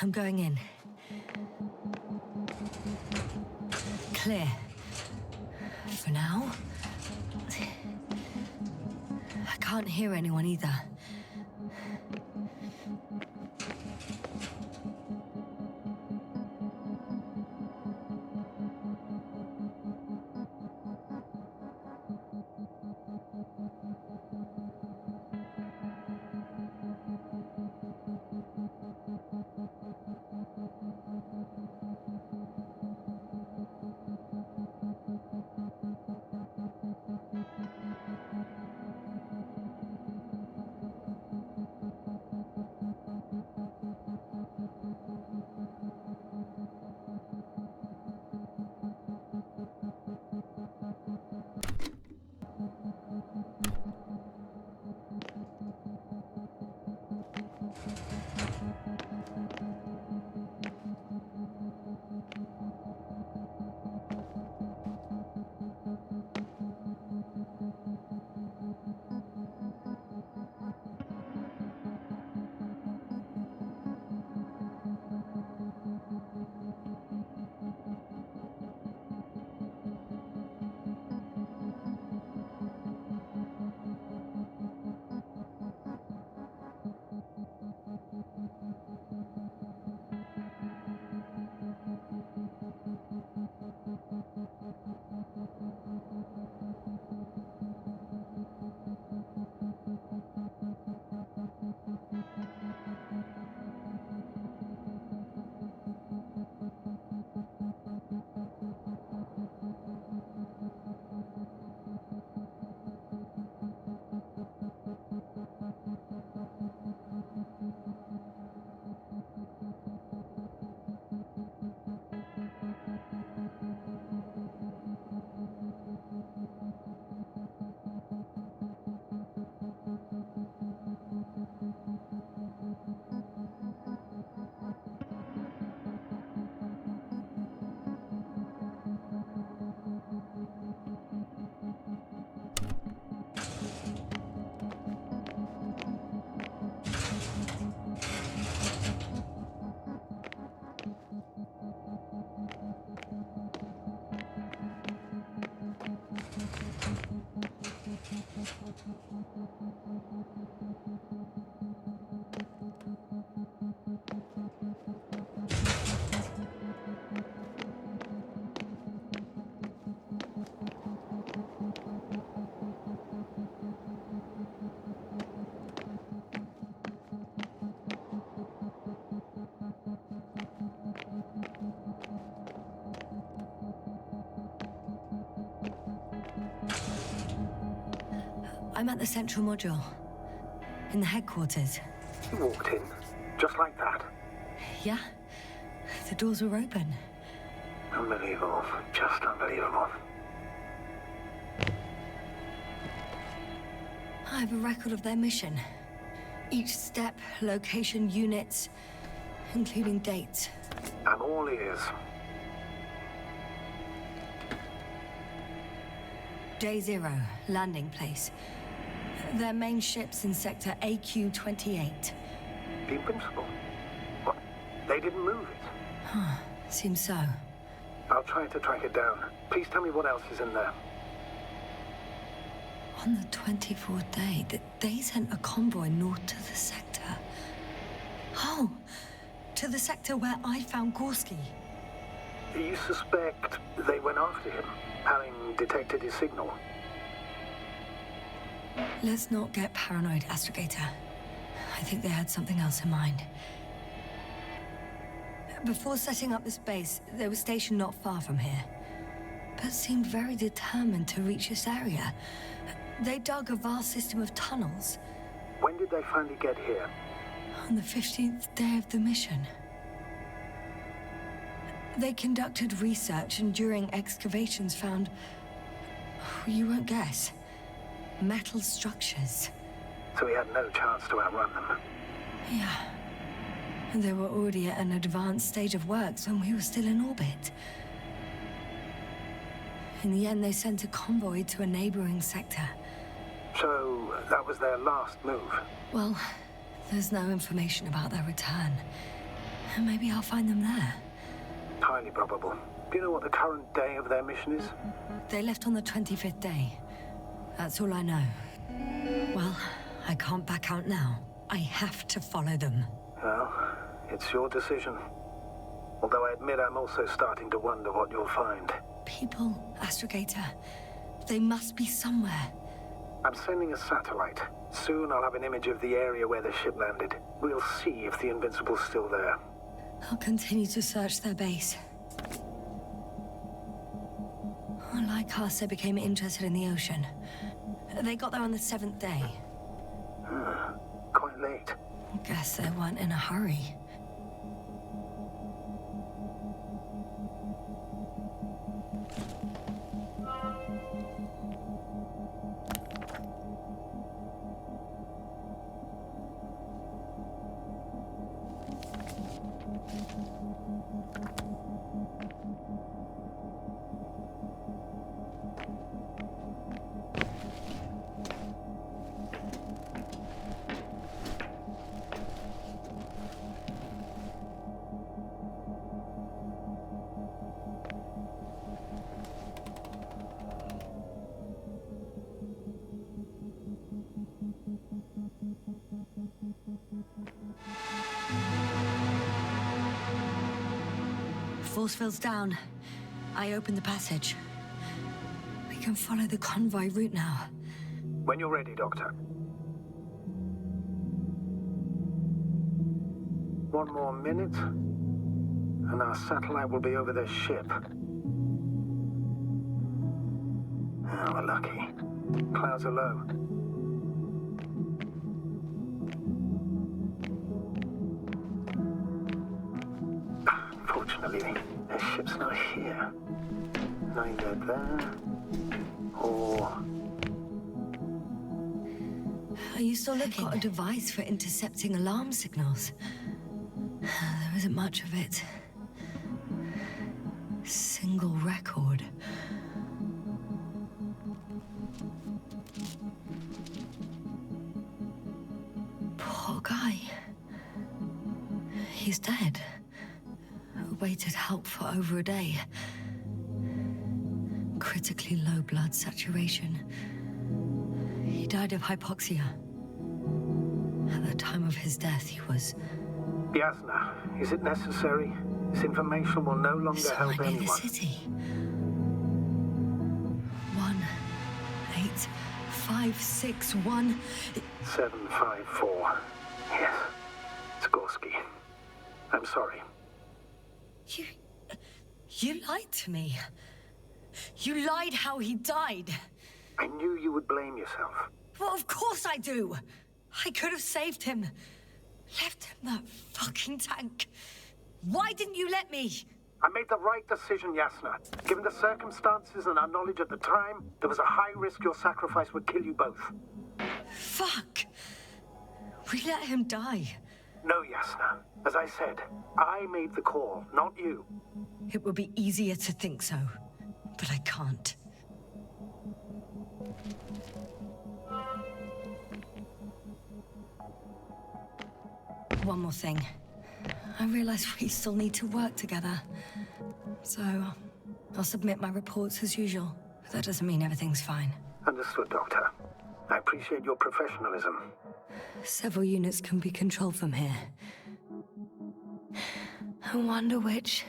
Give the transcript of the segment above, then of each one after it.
I'm going in. Clear. For now. I can't hear anyone either. I'm at the central module, in the headquarters. You walked in, just like that? Yeah, the doors were open. Unbelievable, just unbelievable. I have a record of their mission. Each step, location, units, including dates. I'm all ears. Day 0, landing place. Their main ship's in sector AQ-28. The Invincible? What? They didn't move it? Huh, seems so. I'll try to track it down. Please tell me what else is in there. On the 24th day, they sent a convoy north to the sector. Oh, to the sector where I found Gorski. You suspect they went after him, having detected his signal? Let's not get paranoid, Astrogator. I think they had something else in mind. Before setting up this base, they were stationed not far from here, but seemed very determined to reach this area. They dug a vast system of tunnels. When did they finally get here? On the 15th day of the mission. They conducted research and during excavations found... You won't guess. metal structures. So we had no chance to outrun them. Yeah. And they were already at an advanced stage of works when we were still in orbit. In the end, they sent a convoy to a neighboring sector. So that was their last move. Well, there's no information about their return. Maybe I'll find them there. Highly probable. Do you know what the current day of their mission is? They left on the 25th day. That's all I know. Well, I can't back out now. I have to follow them. Well, it's your decision. Although I admit I'm also starting to wonder what you'll find. People, Astrogator. They must be somewhere. I'm sending a satellite. Soon I'll have an image of the area where the ship landed. We'll see if the Invincible's still there. I'll continue to search their base. Like us, they became interested in the ocean. They got there on the 7th day. Quite late. Guess they weren't in a hurry. Force field's down. I opened the passage. We can follow the convoy route now. When you're ready, Doctor. One more minute, and our satellite will be over their ship. Oh, we're lucky. Clouds are low. Fortunately, their ship's not here. Neither there, or... Are you still looking? Got a device for intercepting alarm signals. There isn't much of it. Single record. Poor guy. He's dead. Waited help for over a day. Critically low blood saturation. He died of hypoxia. At the time of his death, he was... Yasna, is it necessary? This information will no longer help near anyone. the city. 18561. 754. Yes. Skorsky. I'm sorry. You lied to me. You lied how he died. I knew you would blame yourself. Well, of course I do. I could have saved him. Left him that fucking tank. Why didn't you let me? I made the right decision, Yasna. Given the circumstances and our knowledge at the time, there was a high risk your sacrifice would kill you both. Fuck. We let him die. No, Yasna. As I said, I made the call, not you. It would be easier to think so, but I can't. One more thing. I realize we still need to work together. So, I'll submit my reports as usual. But that doesn't mean everything's fine. Understood, Doctor. I appreciate your professionalism. Several units can be controlled from here. I wonder which...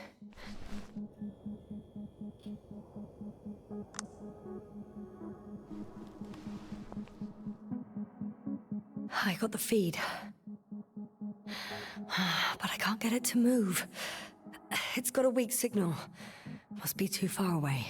I got the feed. But I can't get it to move. It's got a weak signal. Must be too far away.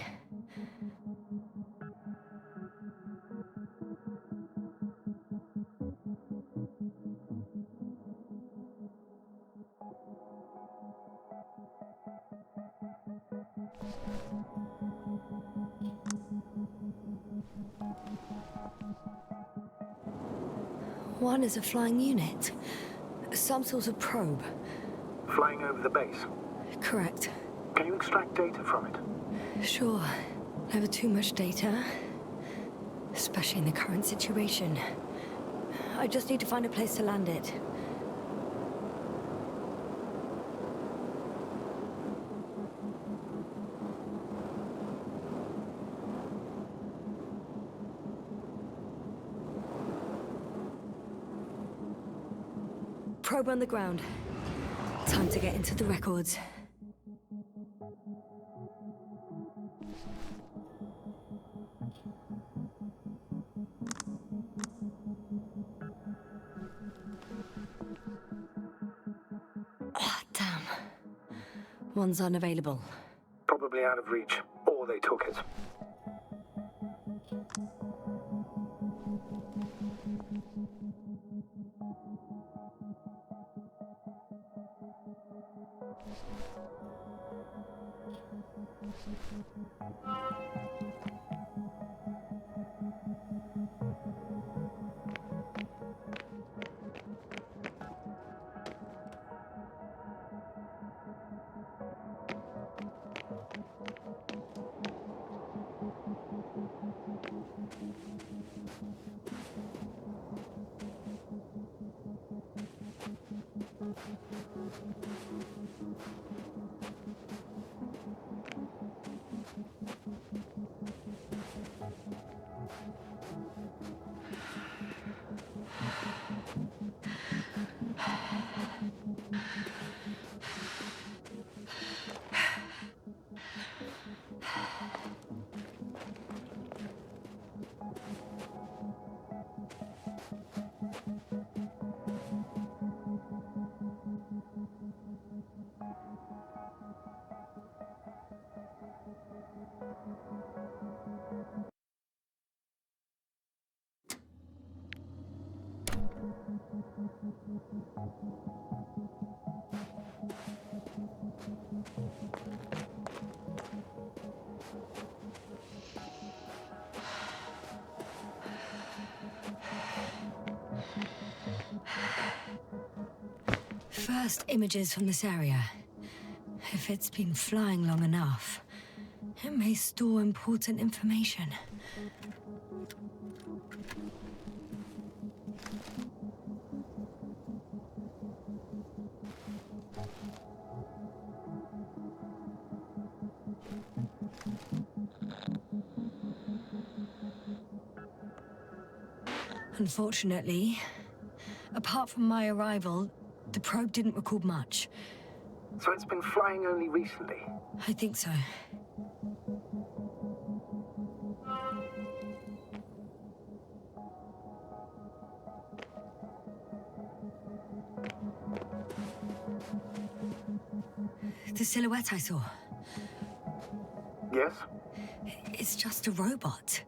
One is a flying unit. Some sort of probe. Flying over the base. Correct. Can you extract data from it? Sure. Never too much data. Especially in the current situation. I just need to find a place to land it. Probe on the ground. Time to get into the records. Ah, damn. One's unavailable. Probably out of reach. Or they took it. First images from this area. If it's been flying long enough, it may store important information. Unfortunately, apart from my arrival, the probe didn't record much. So it's been flying only recently? I think so. The silhouette I saw. Yes? It's just a robot.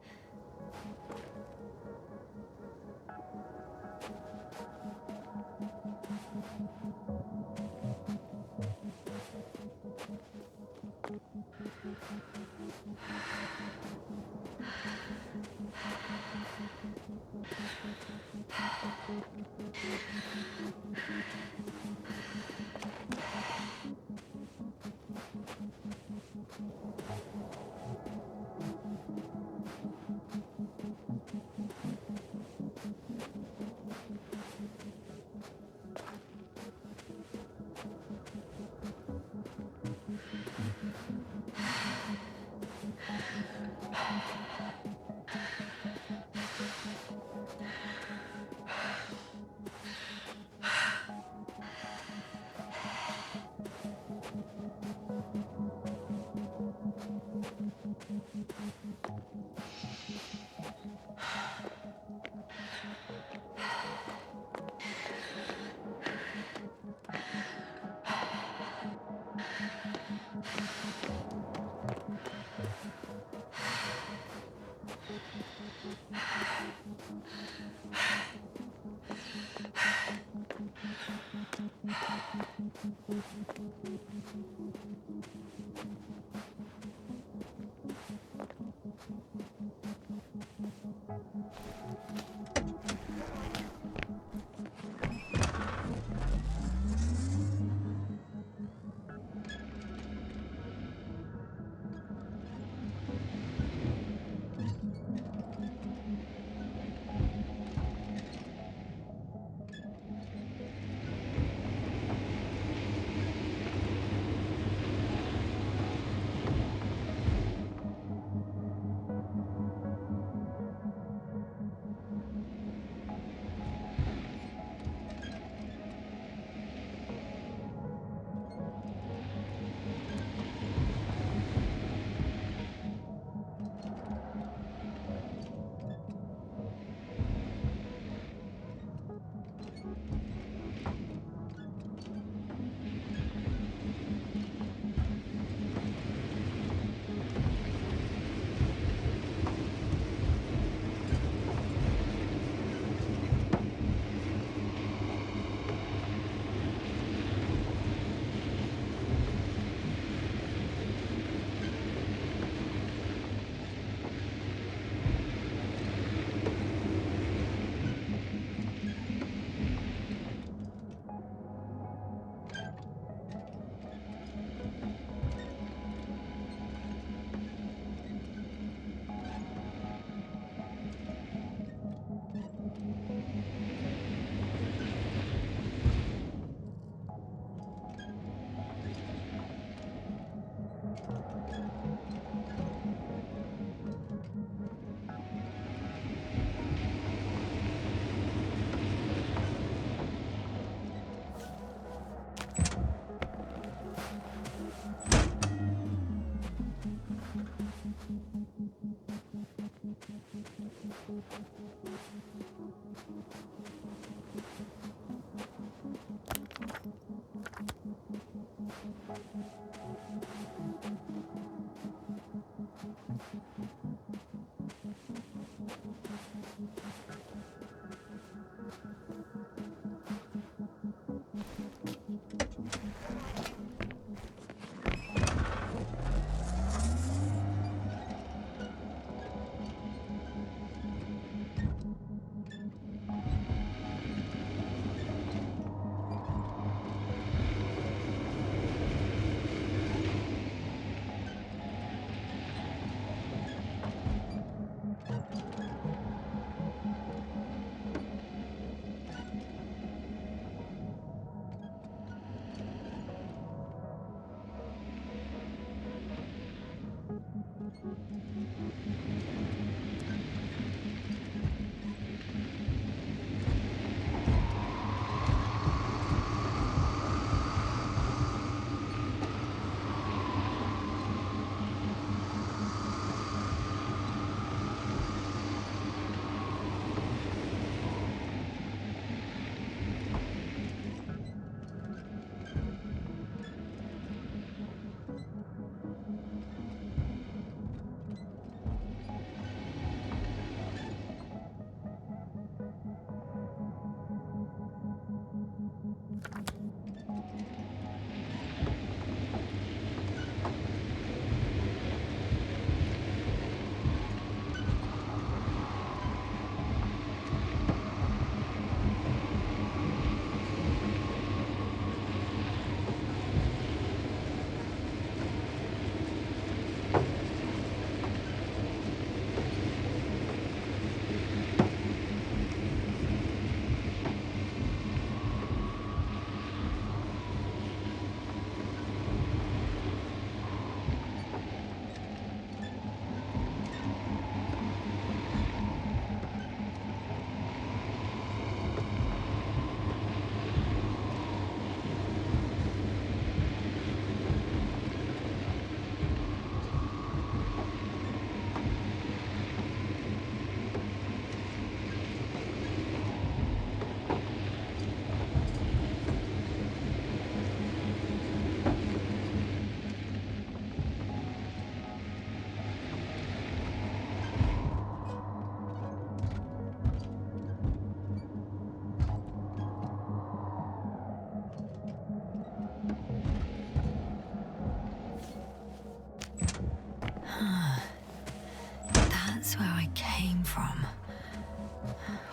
That's where I came from.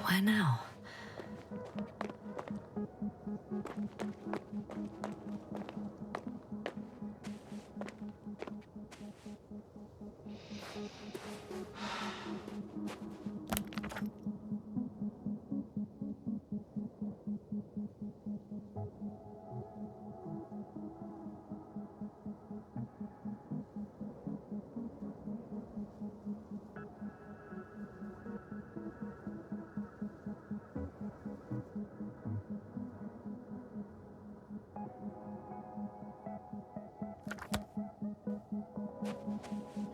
Where now?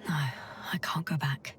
No, I can't go back.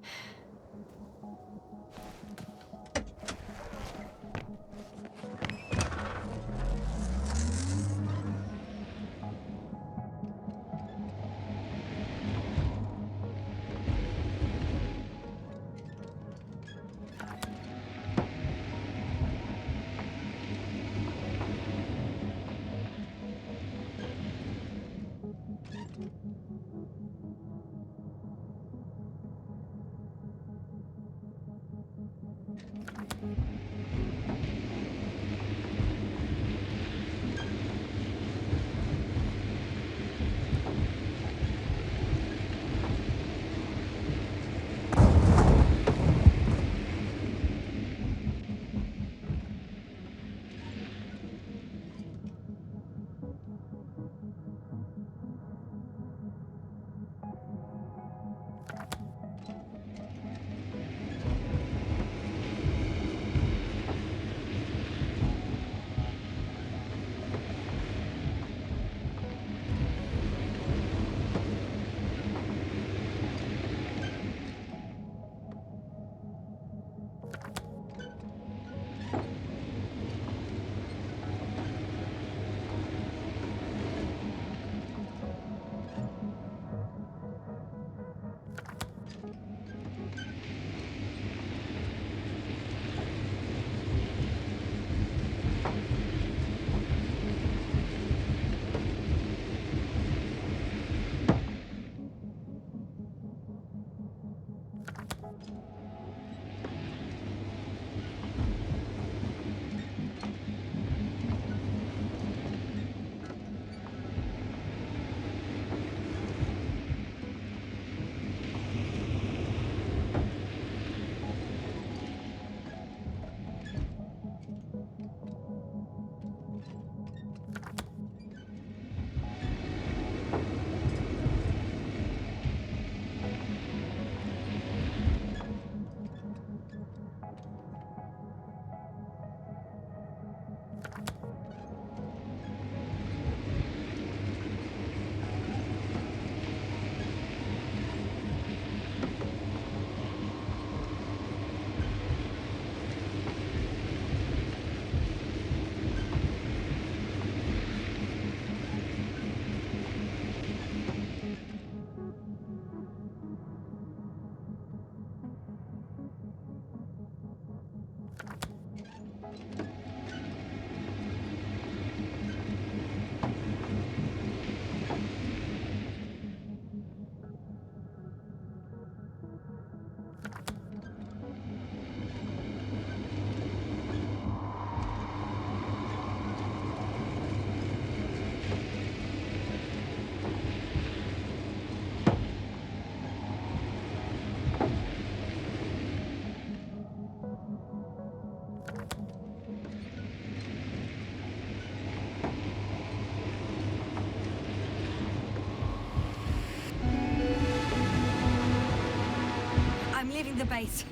I'm leaving the base.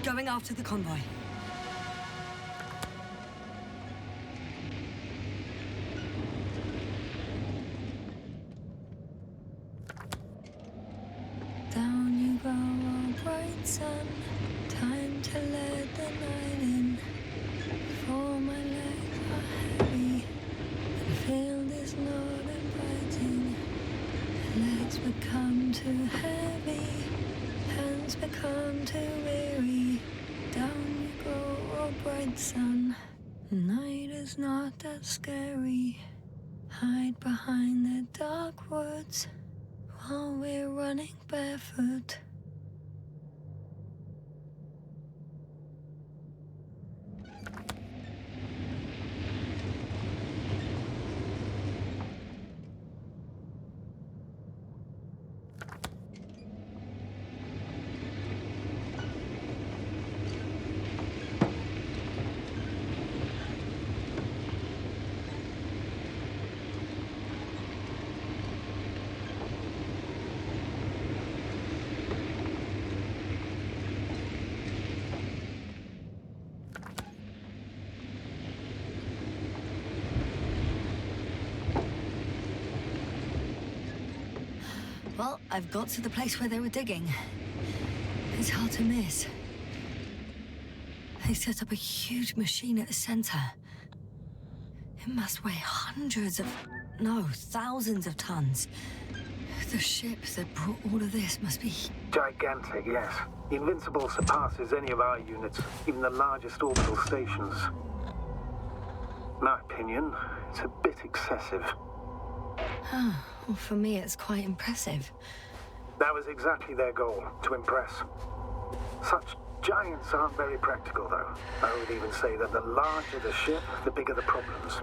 Going after the convoy. Down you go, oh bright sun. Time to let the night in. For my legs are heavy. The field is not inviting. Legs become too heavy. Hands become too weary. Down you go, oh bright sun. Night is not that scary. Hide behind the dark woods while we're running barefoot. Well, I've got to the place where they were digging. It's hard to miss. They set up a huge machine at the center. It must weigh thousands of tons. The ship that brought all of this must be... Gigantic, yes. The Invincible surpasses any of our units, even the largest orbital stations. In my opinion, it's a bit excessive. Well, for me, it's quite impressive. That was exactly their goal, to impress. Such giants aren't very practical, though. I would even say that the larger the ship, the bigger the problems.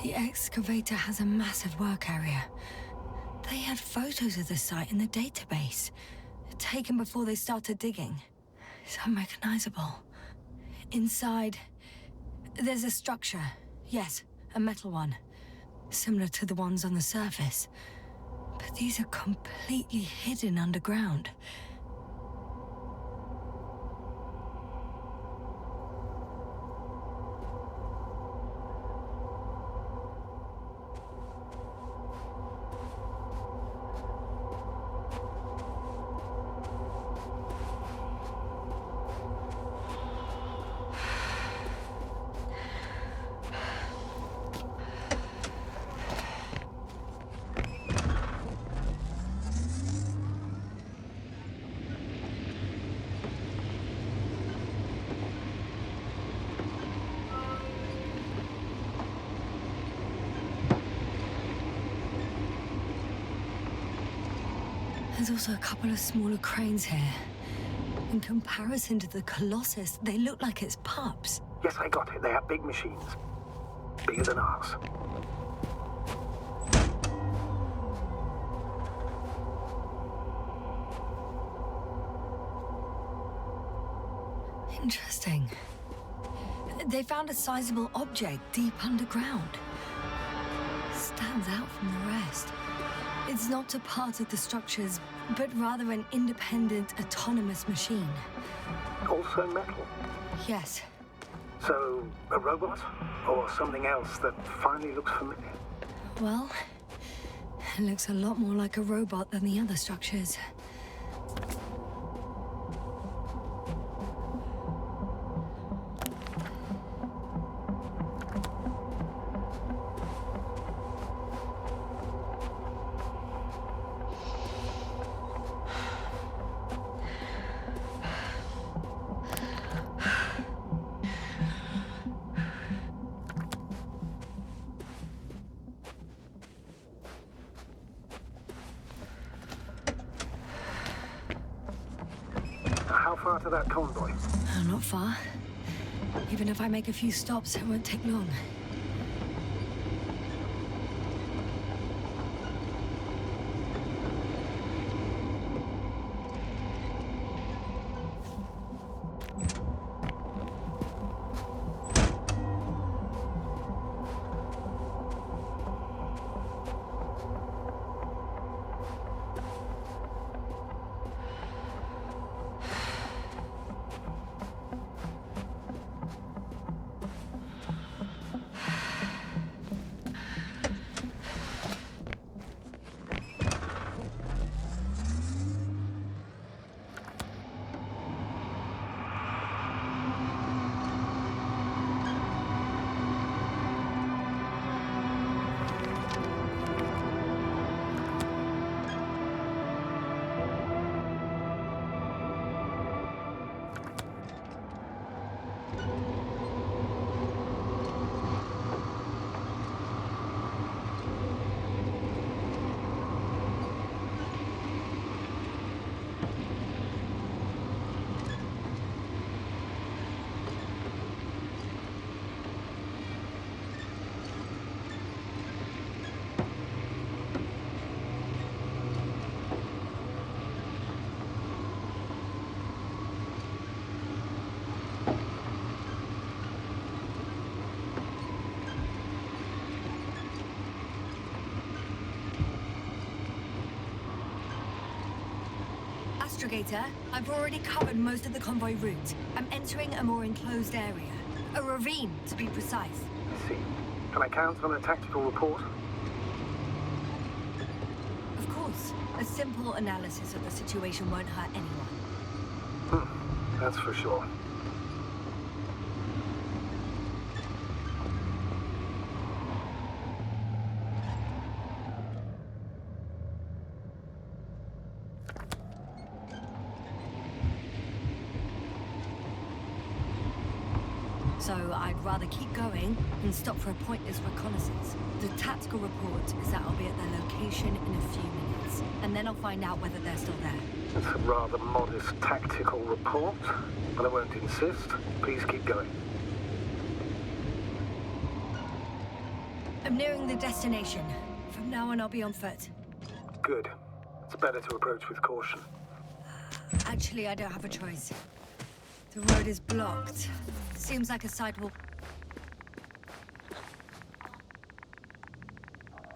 The excavator has a massive work area. They had photos of the site in the database, taken before they started digging. It's unrecognizable. Inside, there's a structure. Yes, a metal one. Similar to the ones on the surface. But these are completely hidden underground. There's also a couple of smaller cranes here. In comparison to the Colossus, they look like it's pups. Yes, I got it. They have big machines. Bigger than ours. Interesting. They found a sizable object deep underground. Stands out from the rest. It's not a part of the structures, but rather an independent, autonomous machine. Also metal? Yes. So, a robot? Or something else that finally looks familiar? Well, it looks a lot more like a robot than the other structures. How far to that convoy? Not far. Even if I make a few stops, it won't take long. Astrogator, I've already covered most of the convoy route. I'm entering a more enclosed area. A ravine, to be precise. I see. Can I count on a tactical report? A simple analysis of the situation won't hurt anyone. That's for sure. So I'd rather keep going and stop for a pointless reconnaissance. The tactical report is that I'll be at their location in a few minutes, and then I'll find out whether they're still there. It's a rather modest tactical report, but I won't insist. Please keep going. I'm nearing the destination. From now on, I'll be on foot. Good. It's better to approach with caution. Actually, I don't have a choice. The road is blocked. Seems like a sidewalk.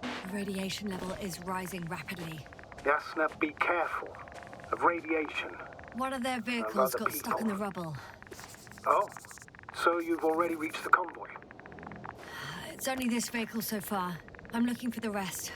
The radiation level is rising rapidly. Yasna, be careful. Of radiation. One of their vehicles other got stuck in the rubble. Oh, so you've already reached the convoy? It's only this vehicle so far. I'm looking for the rest.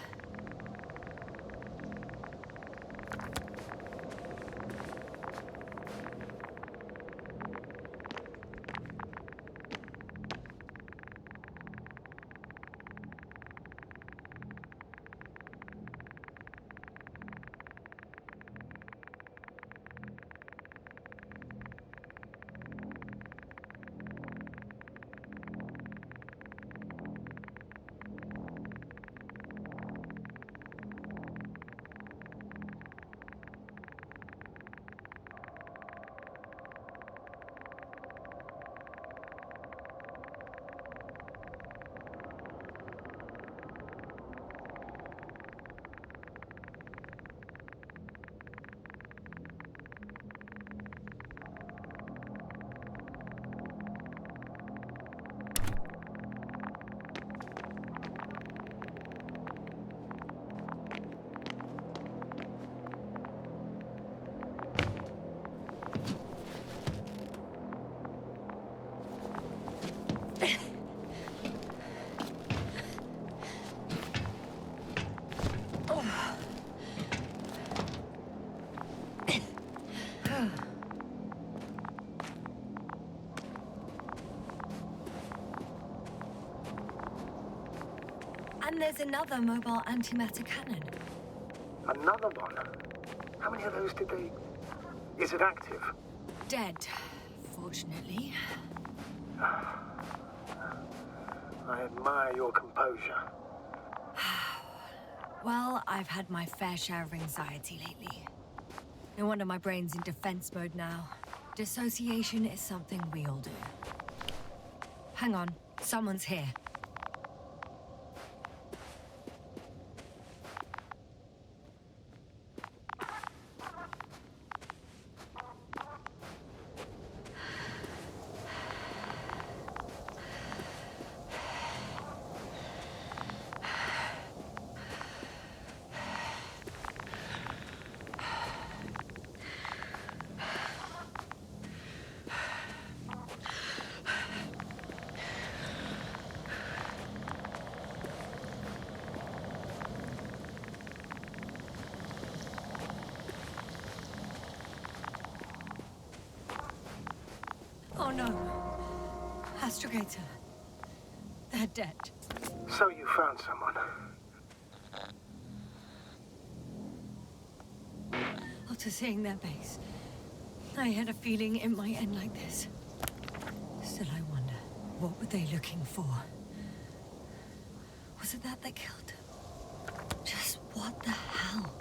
And there's another mobile antimatter cannon. Another one? How many of those did they... Is it active? Dead, fortunately. I admire your composure. Well, I've had my fair share of anxiety lately. No wonder my brain's in defense mode now. Dissociation is something we all do. Hang on, someone's here. Oh no. Astrogator. They're dead. So you found someone. After seeing their base, I had a feeling it might end like this. Still, I wonder, what were they looking for? Was it that they killed them? Just what the hell?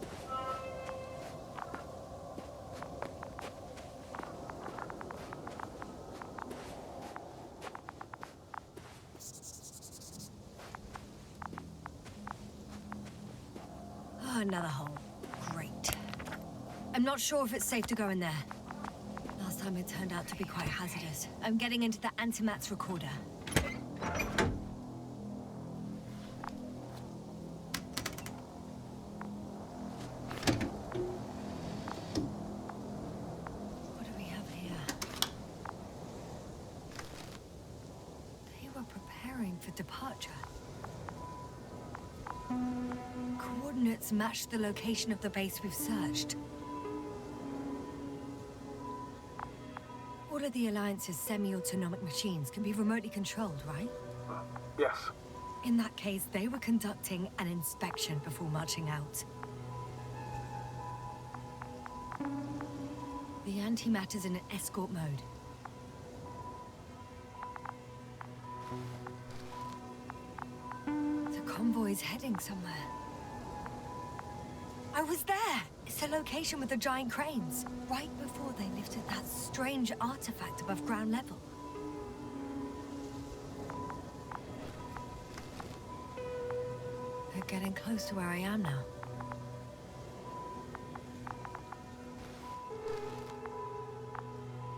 Oh, another hole. Great. I'm not sure if it's safe to go in there. Last time it turned out to be quite hazardous. I'm getting into the antimat's recorder. What do we have here? They were preparing for departure. Coordinates antimats match the location of the base we've searched. All of the Alliance's semi-autonomic machines can be remotely controlled, right? Yes. In that case, they were conducting an inspection before marching out. The antimatter's in an escort mode. The convoy's heading somewhere. I was there! It's the location with the giant cranes, right before they lifted that strange artifact above ground level. They're getting close to where I am now.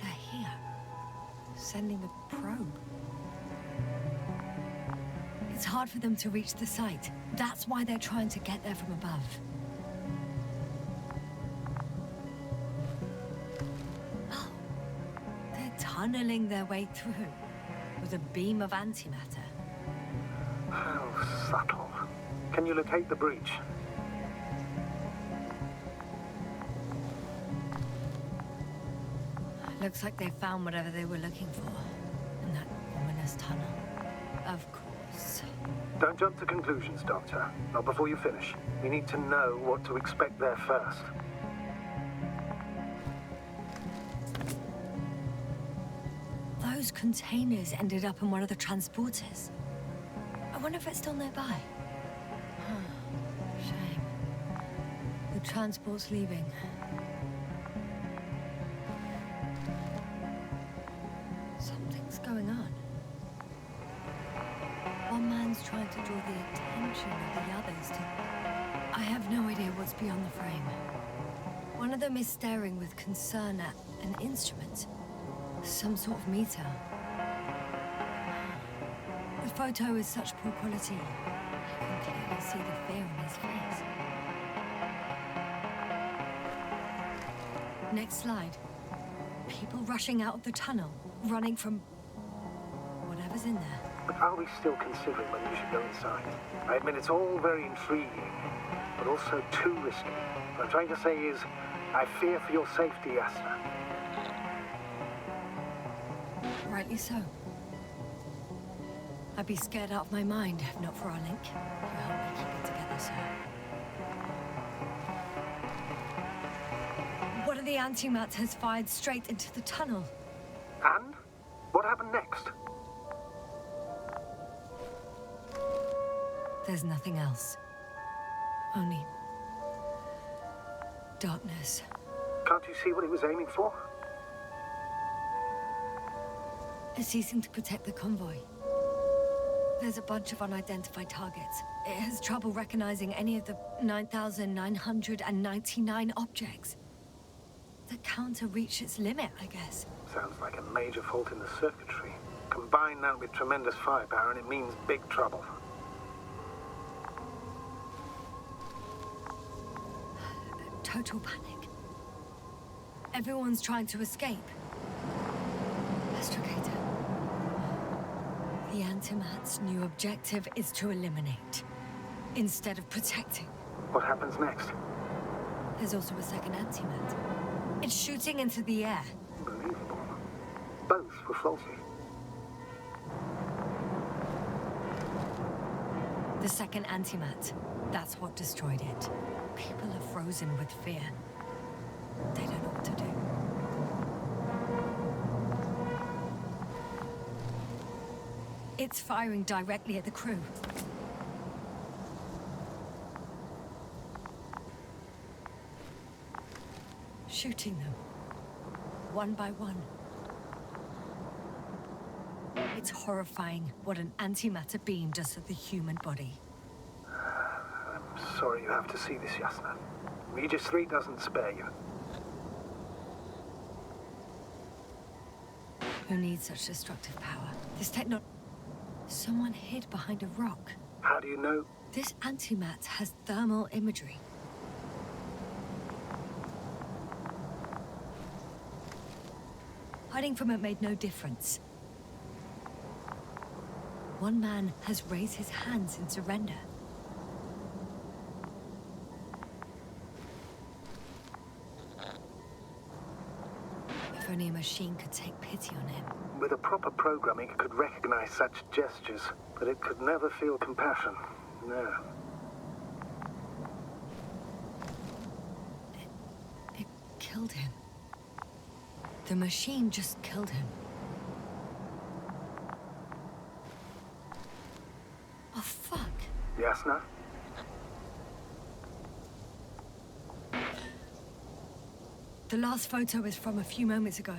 They're here, sending a probe. It's hard for them to reach the site. That's why they're trying to get there from above. Oh, they're tunneling their way through with a beam of antimatter. How subtle. Can you locate the breach? Looks like they found whatever they were looking for in that ominous tunnel. Of course. Don't jump to conclusions, Doctor. Not before you finish. We need to know what to expect there first. Those containers ended up in one of the transporters. I wonder if it's still nearby. Shame. The transport's leaving. Something's going on. One man's trying to draw the attention of the others to... I have no idea what's beyond the frame. One of them is staring with concern at an instrument. Some sort of meter. The photo is such poor quality. You can clearly see the fear in his face. Next slide. People rushing out of the tunnel, running from whatever's in there. But are we still considering whether we should go inside? I admit it's all very intriguing, but also too risky. What I'm trying to say is, I fear for your safety, Yasna. Rightly so. I'd be scared out of my mind if not for our link. You help me keep it together, sir. One of the antimats has fired straight into the tunnel. And? What happened next? There's nothing else. Only... darkness. Can't you see what it was aiming for? It's ceasing to protect the convoy. There's a bunch of unidentified targets. It has trouble recognizing any of the 9,999 objects. The counter reached its limit, I guess. Sounds like a major fault in the circuitry. Combine that with tremendous firepower and it means big trouble. Total panic. Everyone's trying to escape. Astrogator. The Antimat's new objective is to eliminate, instead of protecting. What happens next? There's also a second Antimat. It's shooting into the air. Unbelievable. Both were faulty. The second Antimat. That's what destroyed it. People are frozen with fear. They don't know what to do. It's firing directly at the crew. Shooting them. One by one. It's horrifying what an antimatter beam does to the human body. I'm sorry you have to see this, Yasna. Regis 3 doesn't spare you. Who needs such destructive power? This techno... Someone hid behind a rock. How do you know? This antimat has thermal imagery. Hiding from it made no difference. One man has raised his hands in surrender. only a machine could take pity on him. With a proper programming, it could recognize such gestures, but it could never feel compassion. No. It killed him. The machine just killed him. Oh, fuck. Yasna? The last photo is from a few moments ago.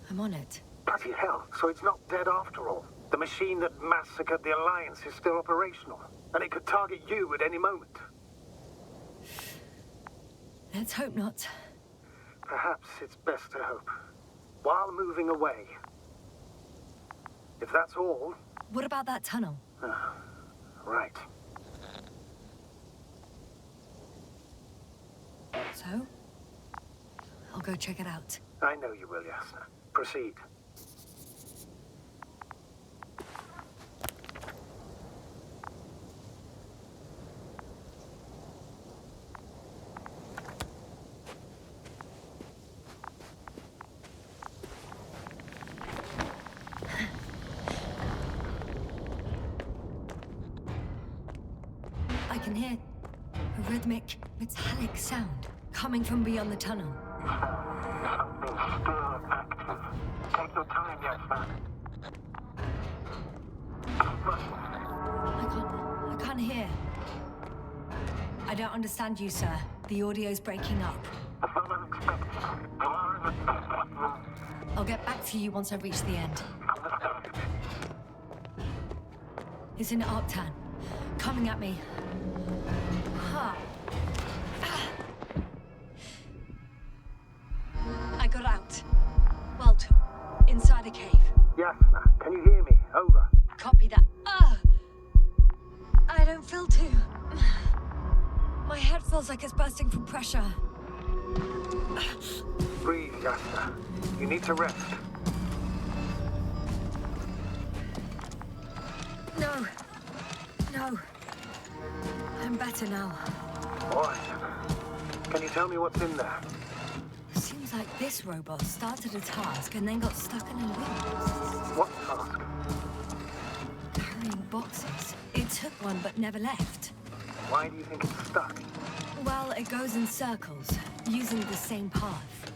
I'm on it. Bloody hell, so it's not dead after all. The machine that massacred the Alliance is still operational, and it could target you at any moment. Let's hope not. Perhaps it's best to hope. While moving away. If that's all... What about that tunnel? Right. So? I'll go check it out. I know you will, Yasna. Proceed. I can hear a rhythmic, metallic sound coming from beyond the tunnel. Something still active. Take your time, Yasna. I can't hear. I don't understand you, sir. The audio's breaking up. I'll get back to you once I reach the end. It's in Arctan. Coming at me. Ha! I got out. Well, inside a cave. Yasna, can you hear me? Over. Copy that. I don't feel too... My head feels like it's bursting from pressure. Breathe, Yasna. You need to rest. No. No. I'm better now. All right. Can you tell me what's in there? Seems like this robot started a task and then got stuck in a loop. What task? Carrying boxes. It took one but never left. Why do you think it's stuck? Well, it goes in circles, using the same path.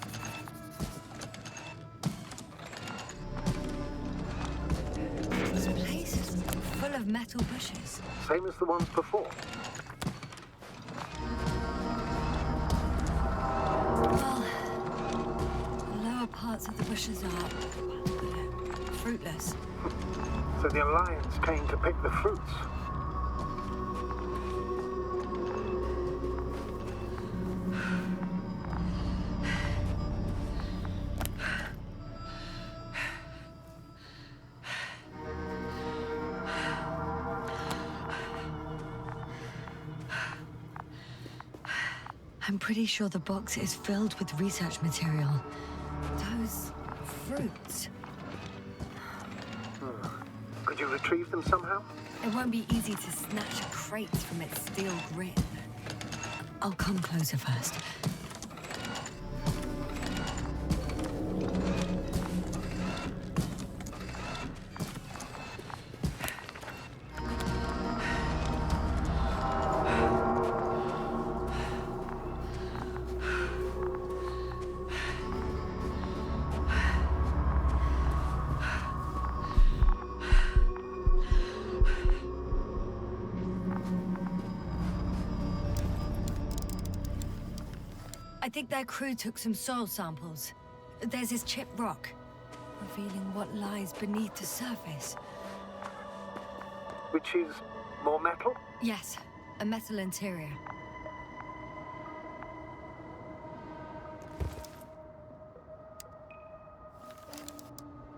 This place is full of metal bushes. Same as the ones before. Well, the lower parts of the bushes are fruitless. So the Alliance came to pick the fruits. I'm pretty sure the box is filled with research material. Those fruits. Could you retrieve them somehow? It won't be easy to snatch a crate from its steel grip. I'll come closer first. I think their crew took some soil samples. There's this chipped rock, revealing what lies beneath the surface. Which is more metal? Yes, a metal interior.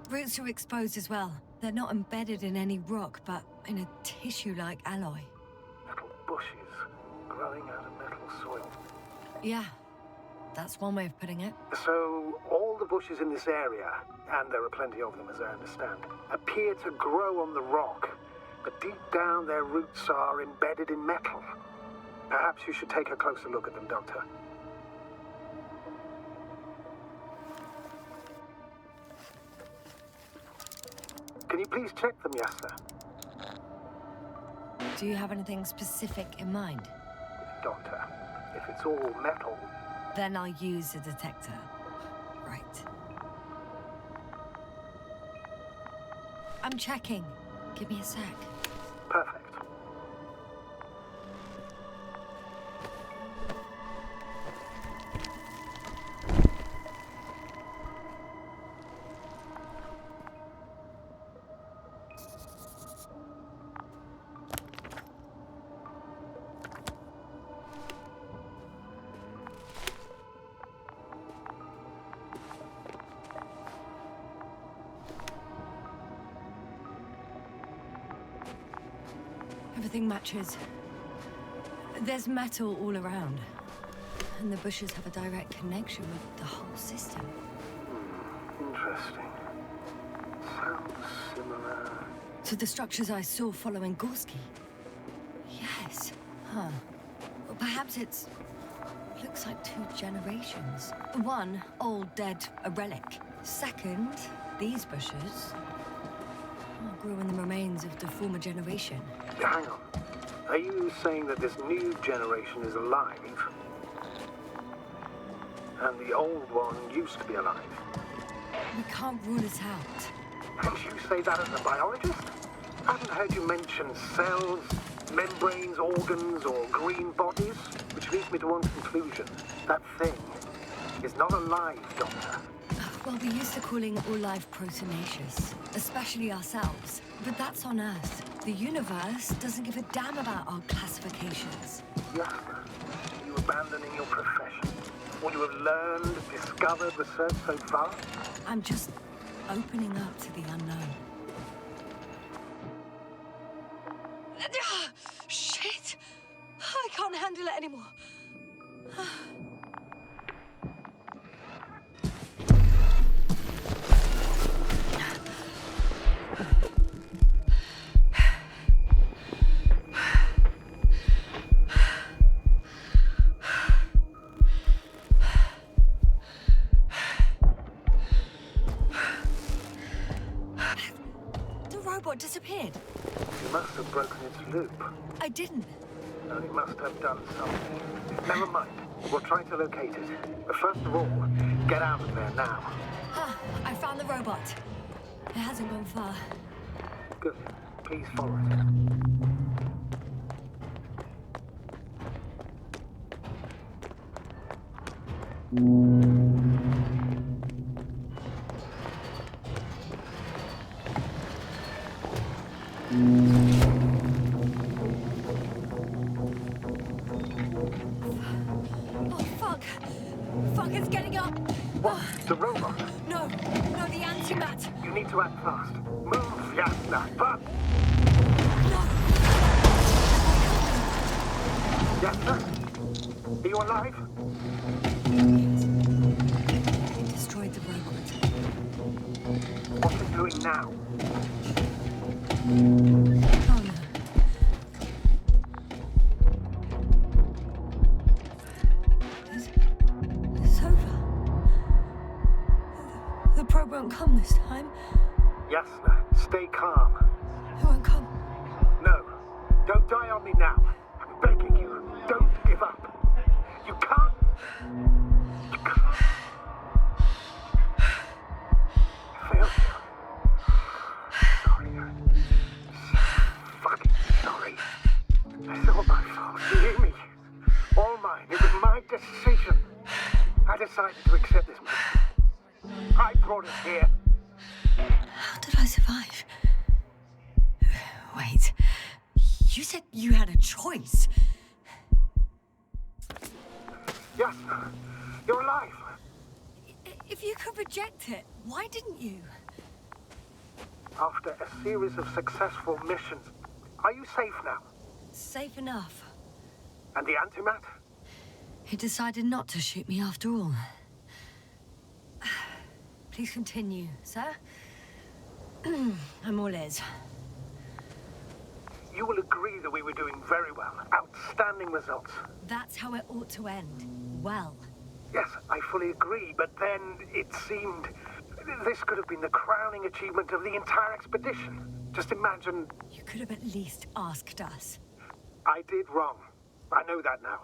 Roots are exposed as well. They're not embedded in any rock, but in a tissue-like alloy. Metal bushes growing out of metal soil. Yeah, that's one way of putting it. So all the bushes in this area, and there are plenty of them as I understand, appear to grow on the rock, but deep down their roots are embedded in metal. Perhaps you should take a closer look at them, Doctor. Can you please check them, yes, sir? Do you have anything specific in mind? Doctor, if it's all metal... Then I'll use a detector. Right. I'm checking. Give me a sec. Perfect. Everything matches. There's metal all around. And the bushes have a direct connection with the whole system. Interesting. Sounds similar... To the structures I saw following Gorski. Yes. Huh. Well, perhaps it's... looks like 2 generations. One, old, dead, a relic. Second, these bushes... grew in the remains of the former generation. Hang on. Are you saying that this new generation is alive? And the old one used to be alive? We can't rule it out. And you say that as a biologist? I haven't heard you mention cells, membranes, organs, or green bodies, which leads me to one conclusion. That thing is not alive, Doctor. Well, we used to calling all life proteinaceous, especially ourselves. But that's on Earth. The universe doesn't give a damn about our classifications. Yes, are you abandoning your profession? What you have learned, discovered, researched so far? I'm just opening up to the unknown. Shit! I can't handle it anymore. Disappeared. You must have broken its loop. I didn't. No, you must have done something. Never mind. We'll try to locate it. But first of all, get out of there now. I found the robot. It hasn't gone far. Good. Please follow it. Fuck, it's getting up. What? The robot? No, the antimat. You need to act fast. Move, Yasna. But... No. Yasna? Are you alive? Yes. He destroyed the robot. What's it doing now? Oh no. It's over. The probe won't come this time. Yasna, stay calm. It won't come. No, don't die on me now. I'm begging you, don't give up. You can't. You can't. I failed you. Sorry. Fucking sorry. It's all my fault. You hear me? All mine. It was my decision. I decided to accept this mission. I brought us here. How did I survive? Wait. You said you had a choice. Yes, you're alive. If you could reject it, why didn't you? After a series of successful missions, are you safe now? Safe enough. And the antimat? He decided not to shoot me after all. Please continue, sir. I'm all ears. You will agree that we were doing very well. Outstanding results. That's how it ought to end. Well. Yes, I fully agree, but then it seemed... This could have been the crowning achievement of the entire expedition. Just imagine... You could have at least asked us. I did wrong. I know that now.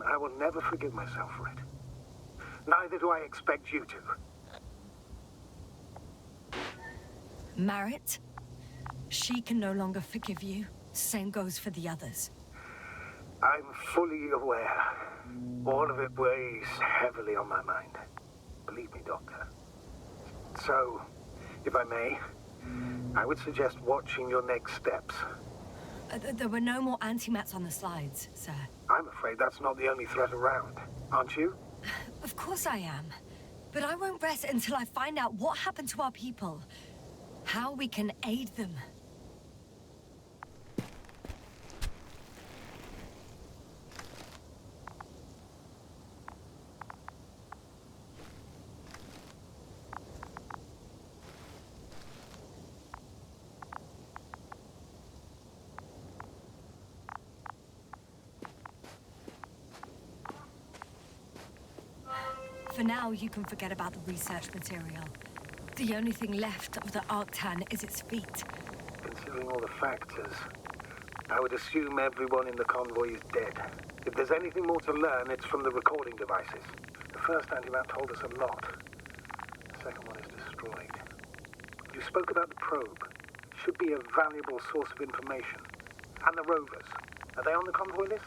I will never forgive myself for it. Neither do I expect you to. Marit? She can no longer forgive you. Same goes for the others. I'm fully aware. All of it weighs heavily on my mind. Believe me, Doctor. So, if I may, I would suggest watching your next steps. There were no more antimats on the slides, sir. I'm afraid that's not the only threat around, aren't you? Of course I am. But I won't rest until I find out what happened to our people. How we can aid them. For now, you can forget about the research material. The only thing left of the Arctan is its feet. Considering all the factors, I would assume everyone in the convoy is dead. If there's anything more to learn, it's from the recording devices. The first antimat told us a lot. The second one is destroyed. You spoke about the probe. Should be a valuable source of information. And the rovers. Are they on the convoy list?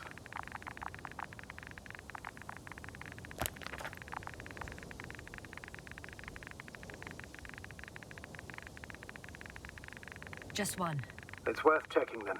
Just one. It's worth checking then.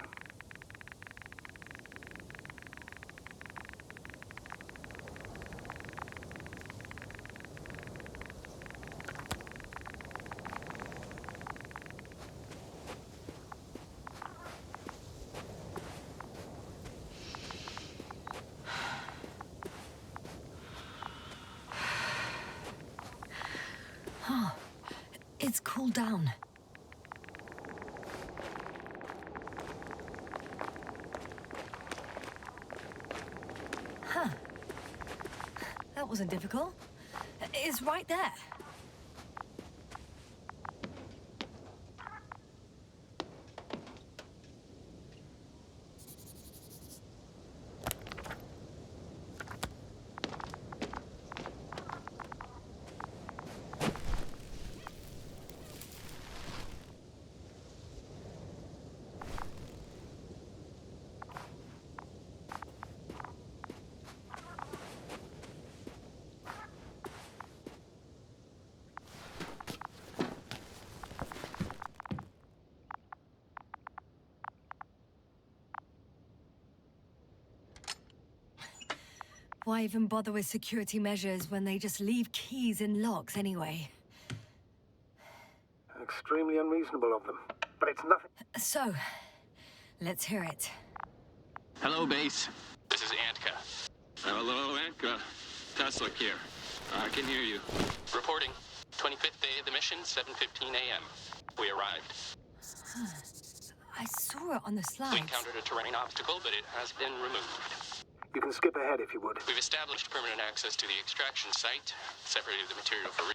Oh, it's cooled down. Huh. That wasn't difficult. It's right there. Why even bother with security measures when they just leave keys in locks anyway? Extremely unreasonable of them. But it's nothing... So, let's hear it. Hello, base. This is Antka. Hello, Antka. Tesla here. I can hear you. Reporting. 25th day of the mission, 7:15 a.m. We arrived. I saw it on the We slides. encountered a terrain obstacle, but it has been removed. You can skip ahead if you would. We've established permanent access to the extraction site, separated the material for...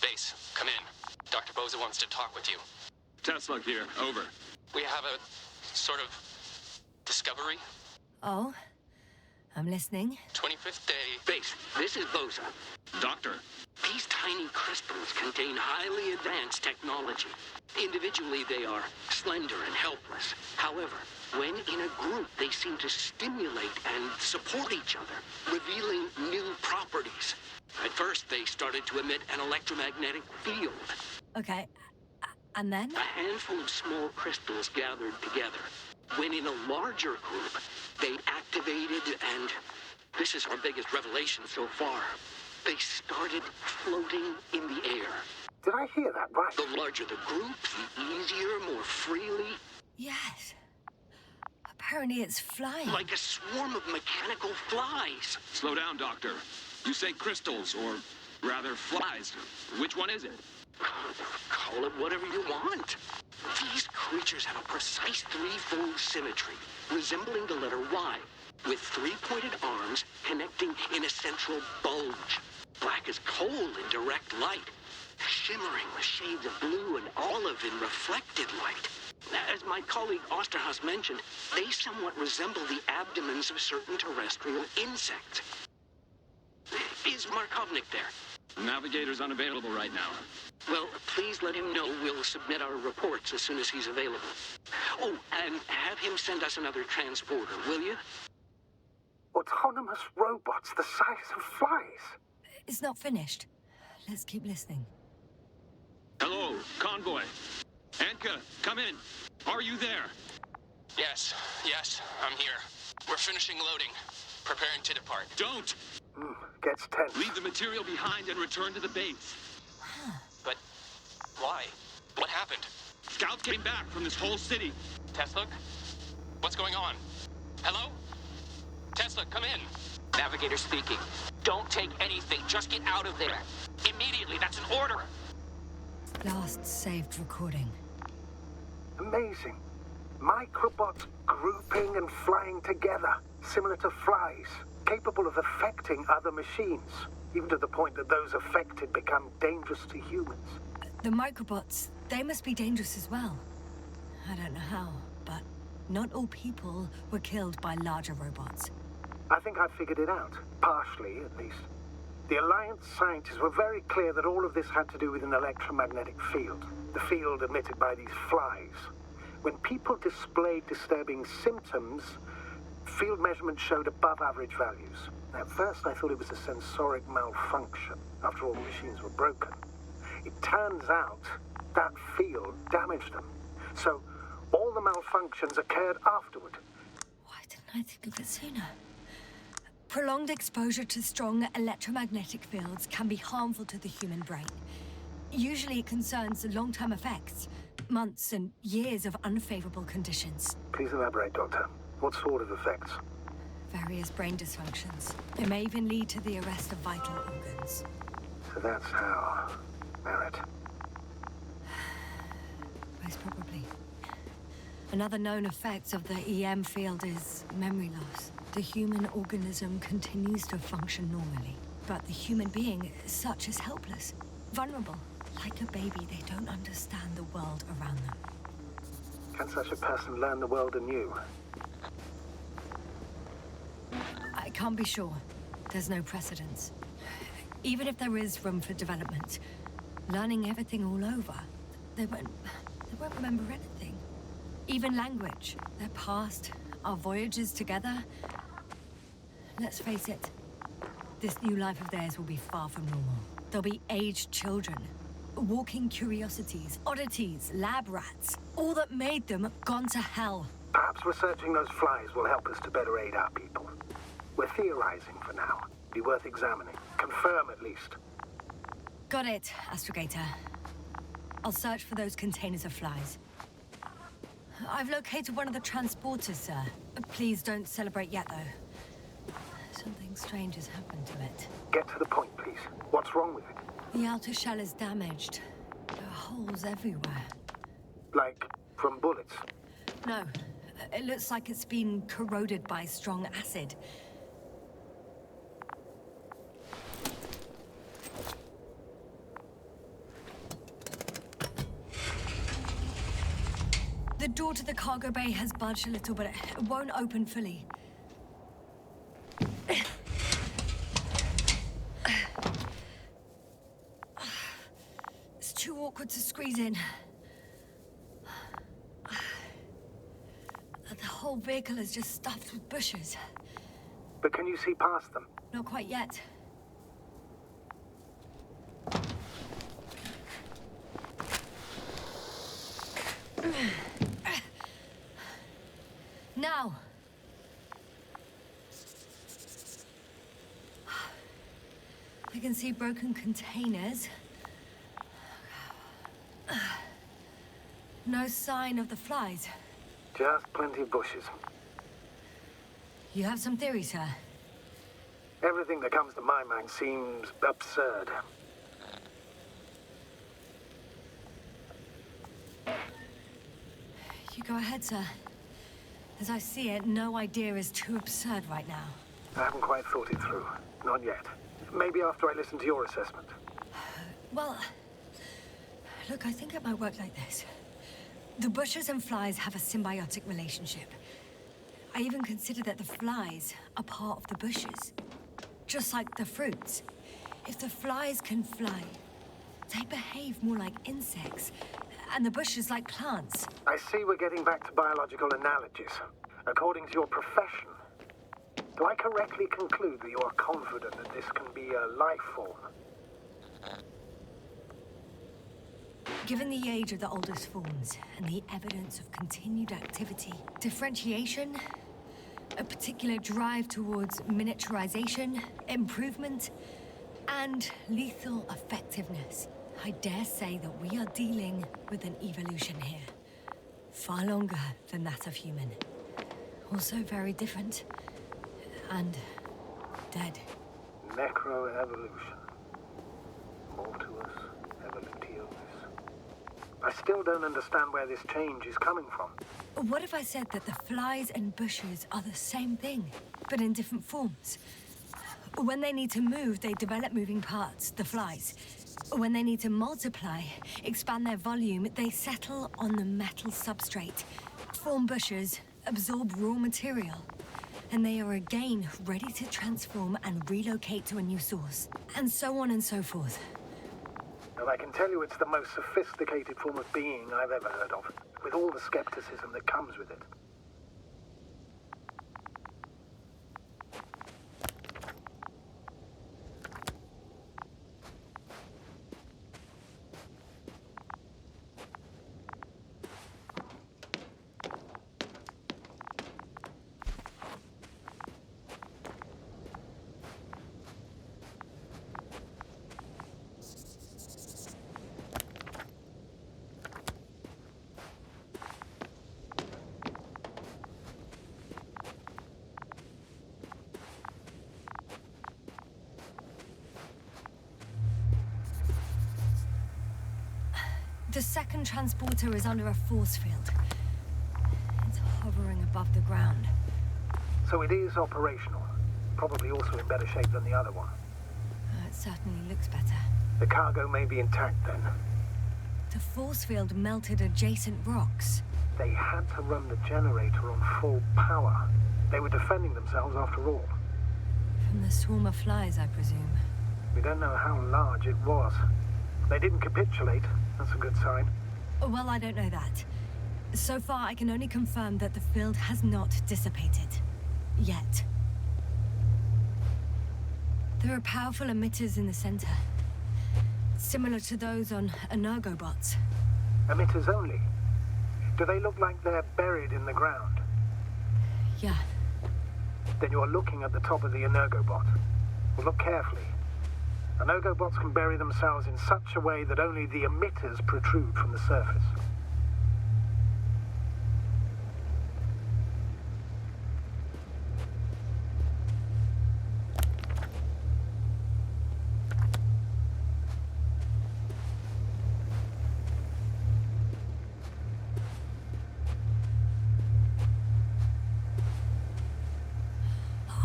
Base, come in. Dr. Boza wants to talk with you. Tesla here, over. We have a sort of discovery. Oh, I'm listening. 25th day. Base, this is Boza. Doctor. These tiny crystals contain highly advanced technology. Individually, they are slender and helpless. However, when in a group, they seem to stimulate and support each other, revealing new properties. At first, they started to emit an electromagnetic field. Okay, and then? A handful of small crystals gathered together. When in a larger group, they activated and... This is our biggest revelation so far. They started floating in the air. Did I hear that right? The larger the group, the easier, more freely. Yes. Apparently it's flying. Like a swarm of mechanical flies. Slow down, Doctor. You say crystals, or rather flies. Which one is it? Call it whatever you want. These creatures have a precise threefold symmetry, resembling the letter Y, with three-pointed arms connecting in a central bulge. Black as coal in direct light. shimmering with shades of blue and olive in reflected light. As my colleague Osterhaus mentioned, they somewhat resemble the abdomens of certain terrestrial insects. Is Markovnik there? Navigator's unavailable right now. Well, please let him know we'll submit our reports as soon as he's available. Oh, and have him send us another transporter, will you? Autonomous robots the size of flies. It's not finished. Let's keep listening. Hello, convoy. Anka, come in. Are you there? Yes, I'm here. We're finishing loading. Preparing to depart. Don't! Gets tense. Leave the material behind and return to the base. But why? What happened? Scouts came back from this whole city. Tesla? What's going on? Hello? Tesla, come in. Navigator speaking. Don't take anything. Just get out of there. Immediately. That's an order. Last saved recording. Amazing. Microbots grouping and flying together, similar to flies, capable of affecting other machines, even to the point that those affected become dangerous to humans. The microbots, they must be dangerous as well. I don't know how, but not all people were killed by larger robots. I think I figured it out, partially at least. The Alliance scientists were very clear that all of this had to do with an electromagnetic field, the field emitted by these flies. When people displayed disturbing symptoms, field measurements showed above average values. At first I thought it was a sensoric malfunction, after all the machines were broken. It turns out that field damaged them. So all the malfunctions occurred afterward. Why didn't I think of it sooner? Prolonged exposure to strong electromagnetic fields can be harmful to the human brain. Usually it concerns the long-term effects, months and years of unfavorable conditions. Please elaborate, Doctor. What sort of effects? Various brain dysfunctions. It may even lead to the arrest of vital organs. So that's how... Merit. Most probably. Another known effect of the EM field is memory loss. The human organism continues to function normally, but the human being as such is helpless, vulnerable. Like a baby, they don't understand the world around them. Can such a person learn the world anew? I can't be sure. There's no precedence. Even if there is room for development, learning everything all over, they won't remember anything. Even language, their past, our voyages together. Let's face it, this new life of theirs will be far from normal. They'll be aged children, walking curiosities, oddities, lab rats. All that made them gone to hell. Perhaps researching those flies will help us to better aid our people. We're theorizing for now. Be worth examining. Confirm at least. Got it, Astrogator. I'll search for those containers of flies. I've located one of the transporters, sir. Please don't celebrate yet, though. Something strange has happened to it. Get to the point, please. What's wrong with it? The outer shell is damaged. There are holes everywhere. Like, from bullets? No, it looks like it's been corroded by strong acid. The door to the cargo bay has budged a little, but it won't open fully. It's too awkward to squeeze in. The whole vehicle is just stuffed with bushes. But can you see past them? Not quite yet. Now. I can see broken containers. No sign of the flies. Just plenty of bushes. You have some theories, sir? Everything that comes to my mind seems absurd. You go ahead, sir. As I see it, no idea is too absurd right now. I haven't quite thought it through. Not yet. Maybe after I listen to your assessment. Well, Look, I think it might work like this. The bushes and flies have a symbiotic relationship. I even consider that the flies are part of the bushes. Just like the fruits. If the flies can fly, they behave more like insects, and the bushes like plants. I see we're getting back to biological analogies. According to your profession, do I correctly conclude that you are confident that this can be a life form? Given the age of the oldest forms and the evidence of continued activity, differentiation, a particular drive towards miniaturization, improvement, and lethal effectiveness, I dare say that we are dealing with an evolution here. Far longer than that of human. Also very different. And dead. Necroevolution. Mortuus evolutioris. I still don't understand where this change is coming from. What if I said that the flies and bushes are the same thing, but in different forms? When they need to move, they develop moving parts, the flies. When they need to multiply, expand their volume, they settle on the metal substrate, form bushes, absorb raw material. And they are again ready to transform and relocate to a new source. And so on and so forth. And I can tell you it's the most sophisticated form of being I've ever heard of, with all the skepticism that comes with it. The second transporter is under a force field. It's hovering above the ground. So it is operational. Probably also in better shape than the other one. It certainly looks better. The cargo may be intact then. The force field melted adjacent rocks. They had to run the generator on full power. They were defending themselves after all. From the swarm of flies, I presume. We don't know how large it was. They didn't capitulate. That's a good sign. Well, I don't know that. So far, I can only confirm that the field has not dissipated. Yet. There are powerful emitters in the center. Similar to those on Energobots. Emitters only? Do they look like they're buried in the ground? Yeah. Then you're looking at the top of the Energobot. Well, look carefully. Energobots can bury themselves in such a way that only the emitters protrude from the surface.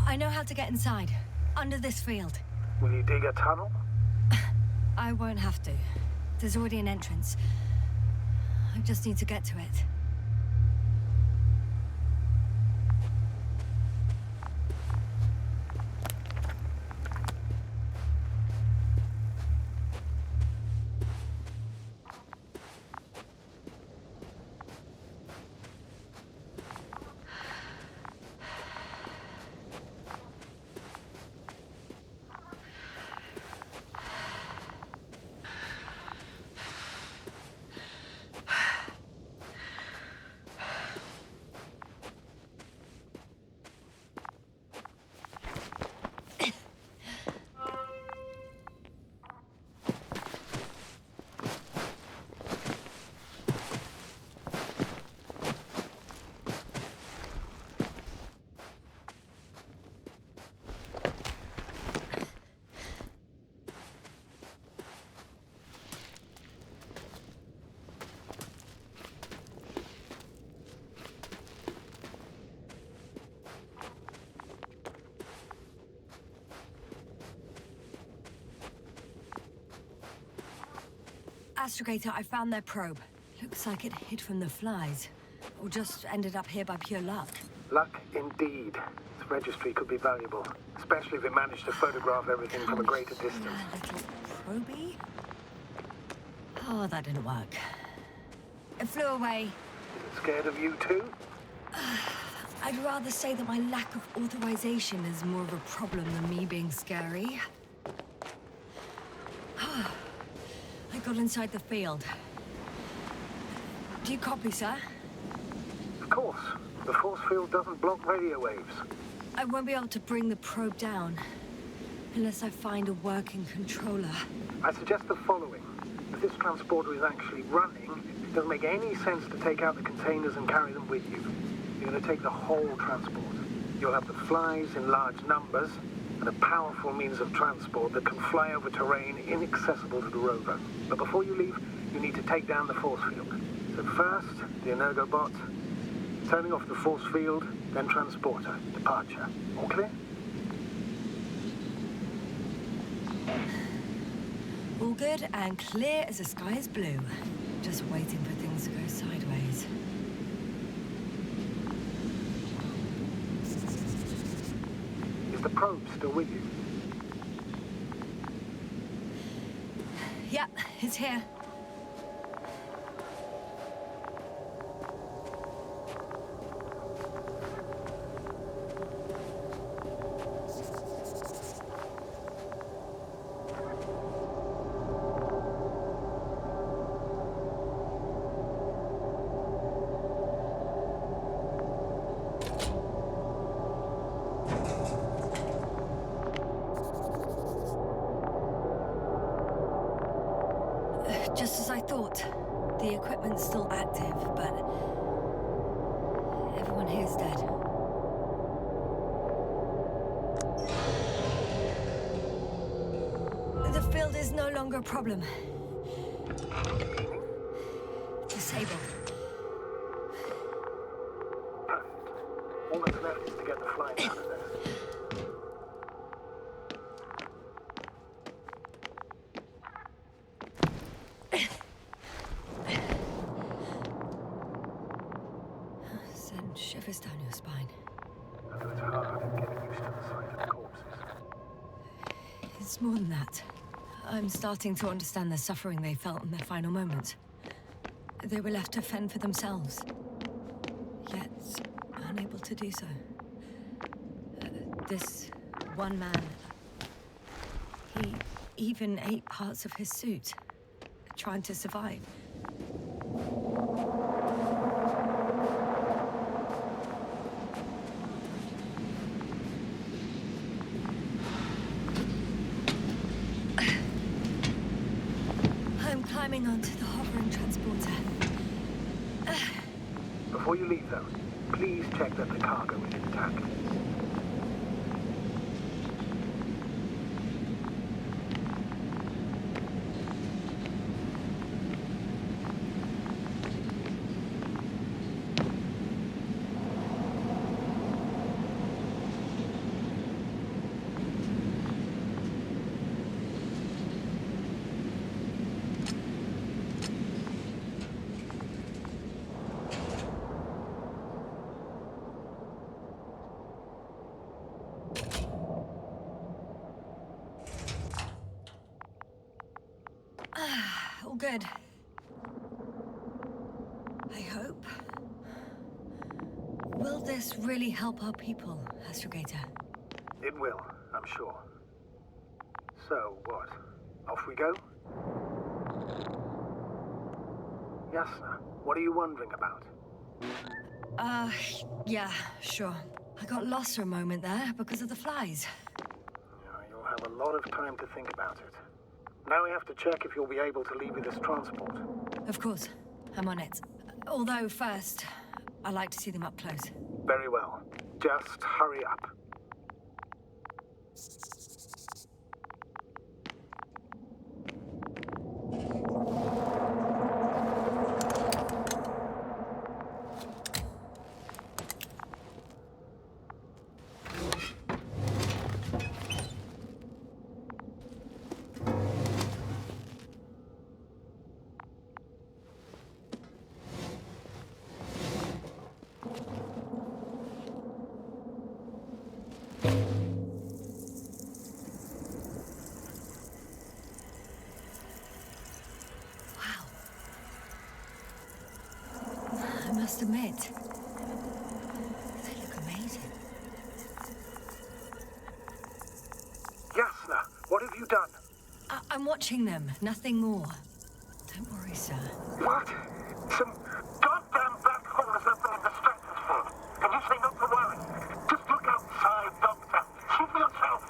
I know how to get inside. Under this field. Will you dig a tunnel? I won't have to. There's already an entrance. I just need to get to it. Astrogator, I found their probe. Looks like it hid from the flies. Or just ended up here by pure luck. Luck indeed. This registry could be valuable, especially if it managed to photograph everything from a greater distance. Little probey? Oh, that didn't work. It flew away. Is it scared of you too? I'd rather say that my lack of authorization is more of a problem than me being scary. I got inside the field. Do you copy, sir? Of course. The force field doesn't block radio waves. I won't be able to bring the probe down unless I find a working controller. I suggest the following. If this transporter is actually running, it doesn't make any sense to take out the containers and carry them with you. You're going to take the whole transport. You'll have the flies in large numbers and a powerful means of transport that can fly over terrain inaccessible to the rover. But before you leave, you need to take down the force field. So first, the Energobot, turning off the force field, then transporter, departure. All clear? All good and clear as the sky is blue. Just waiting for things to go sideways. Is the probe still with you? Yep, it's here. Just as I thought. The equipment's still active, but everyone here's dead. The field is no longer a problem. Disabled. Perfect. All that's left is to get the flies out of there. Send shivers down your spine. I know it's hard getting used to the sight of corpses. It's more than that. I'm starting to understand the suffering they felt in their final moments. They were left to fend for themselves, yet unable to do so. This one man, he even ate parts of his suit, trying to survive. I'm climbing onto the hovering transporter. Before you leave, though, please check that the cargo is intact. All good. I hope. Will this really help our people, Astrogator? It will, I'm sure. So, what? Off we go? Yasna, what are you wondering about? Yeah, sure. I got lost for a moment there because of the flies. You'll have a lot of time to think about it. Now we have to check if you'll be able to leave with this transport. Of course, I'm on it. Although first, I like to see them up close. Very well. Just hurry up. must admit, they look amazing. Jasna, what have you done? I'm watching them, nothing more. Don't worry, sir. What? Some goddamn black holes up there in the stratosphere. And you say not to worry. Just look outside, Doctor. See for yourself.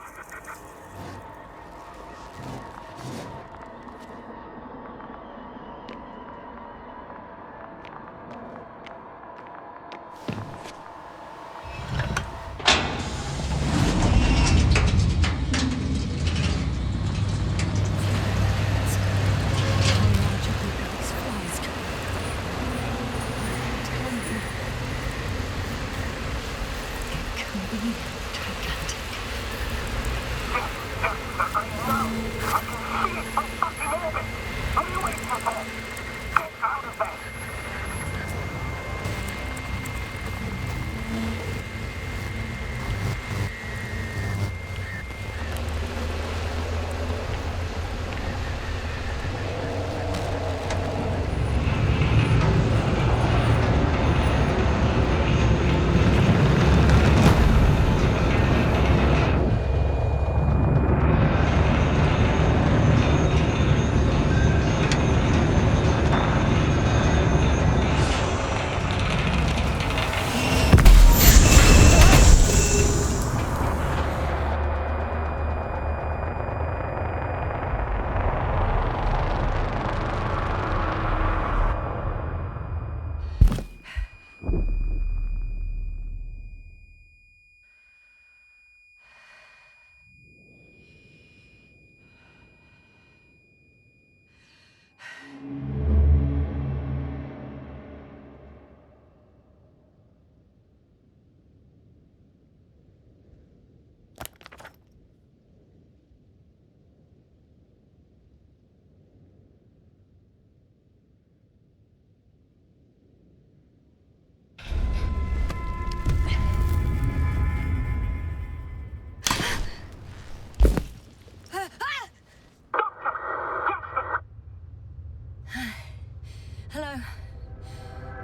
Hello,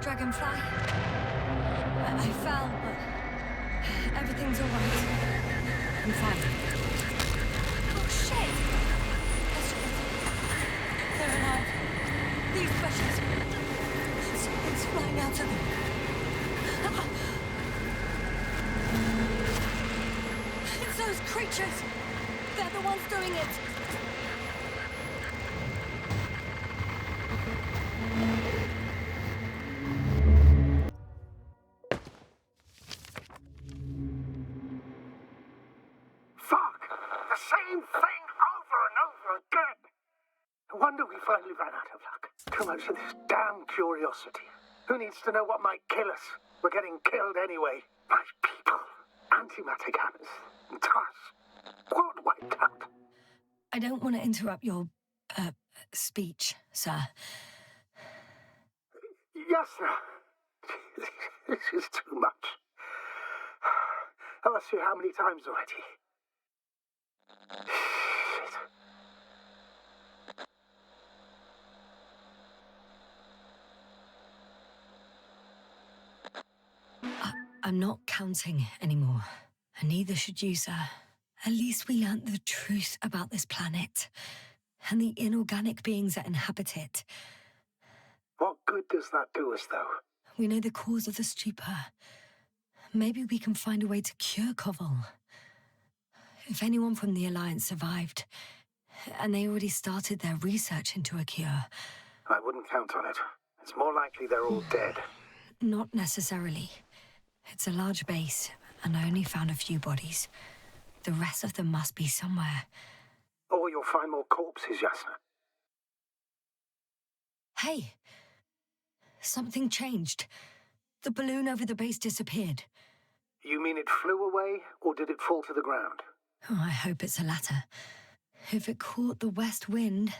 Dragonfly. I fell, but everything's all right. I'm fine. Oh, shit! They're alive. These precious. Something's flying out of them. It's those creatures. They're the ones doing it. Finally ran out of luck. Too much of this damn curiosity. Who needs to know what might kill us? We're getting killed anyway. My people. Antimatter cannons. And TARS. World wiped out. I don't want to interrupt your, speech, sir. Yes, sir. This is too much. I've asked you how many times already? I'm not counting anymore, and neither should you, sir. At least we learnt the truth about this planet, and the inorganic beings that inhabit it. What good does that do us, though? We know the cause of the stupor. Maybe we can find a way to cure Koval. If anyone from the Alliance survived, and they already started their research into a cure... I wouldn't count on it. It's more likely they're all dead. Not necessarily. It's a large base, and I only found a few bodies. The rest of them must be somewhere. Or you'll find more corpses, Jasna. Hey! Something changed. The balloon over the base disappeared. You mean it flew away, or did it fall to the ground? Oh, I hope it's the latter. If it caught the west wind,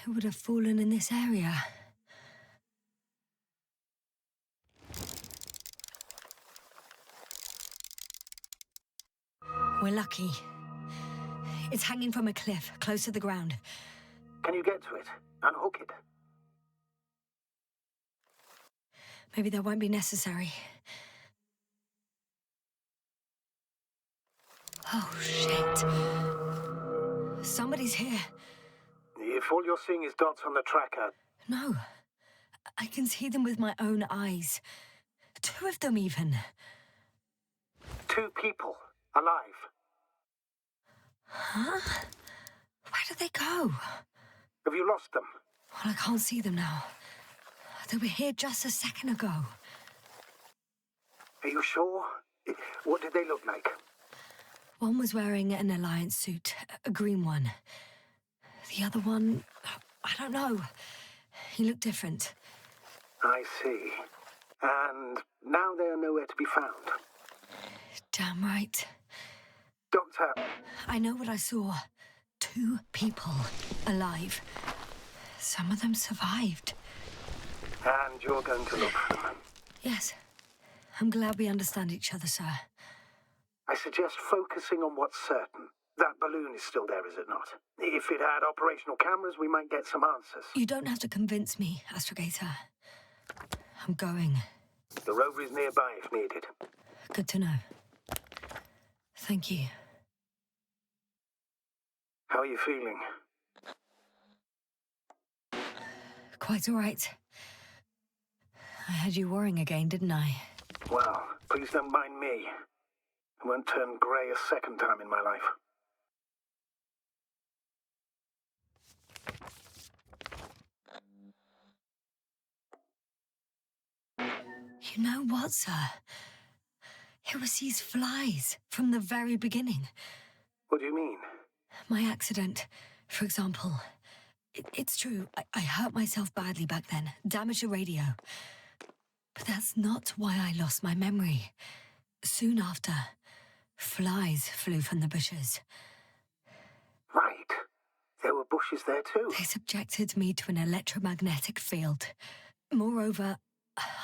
it would have fallen in this area. We're lucky. It's hanging from a cliff, close to the ground. Can you get to it? Unhook it? Maybe that won't be necessary. Oh, shit. Somebody's here. If all you're seeing is dots on the tracker, No. I can see them with my own eyes. 2 of them, even. 2 people, alive. Huh? Where did they go? Have you lost them? Well, I can't see them now. They were here just a second ago. Are you sure? What did they look like? One was wearing an Alliance suit, a green one. The other one, I don't know. He looked different. I see. And now they are nowhere to be found. Damn right. Doctor, I know what I saw. 2 people alive. Some of them survived. and you're going to look for them. Yes. I'm glad we understand each other, sir. I suggest focusing on what's certain. That balloon is still there, is it not? If it had operational cameras, we might get some answers. You don't have to convince me, Astrogator. I'm going. The rover is nearby if needed. Good to know. Thank you. How are you feeling? Quite all right. I had you worrying again, didn't I? Well, please don't mind me. I won't turn grey a second time in my life. You know what, sir? It was these flies from the very beginning. What do you mean? My accident, for example. It's true, I hurt myself badly back then, damaged the radio. But that's not why I lost my memory. Soon after, flies flew from the bushes. Right. There were bushes there too. They subjected me to an electromagnetic field. Moreover,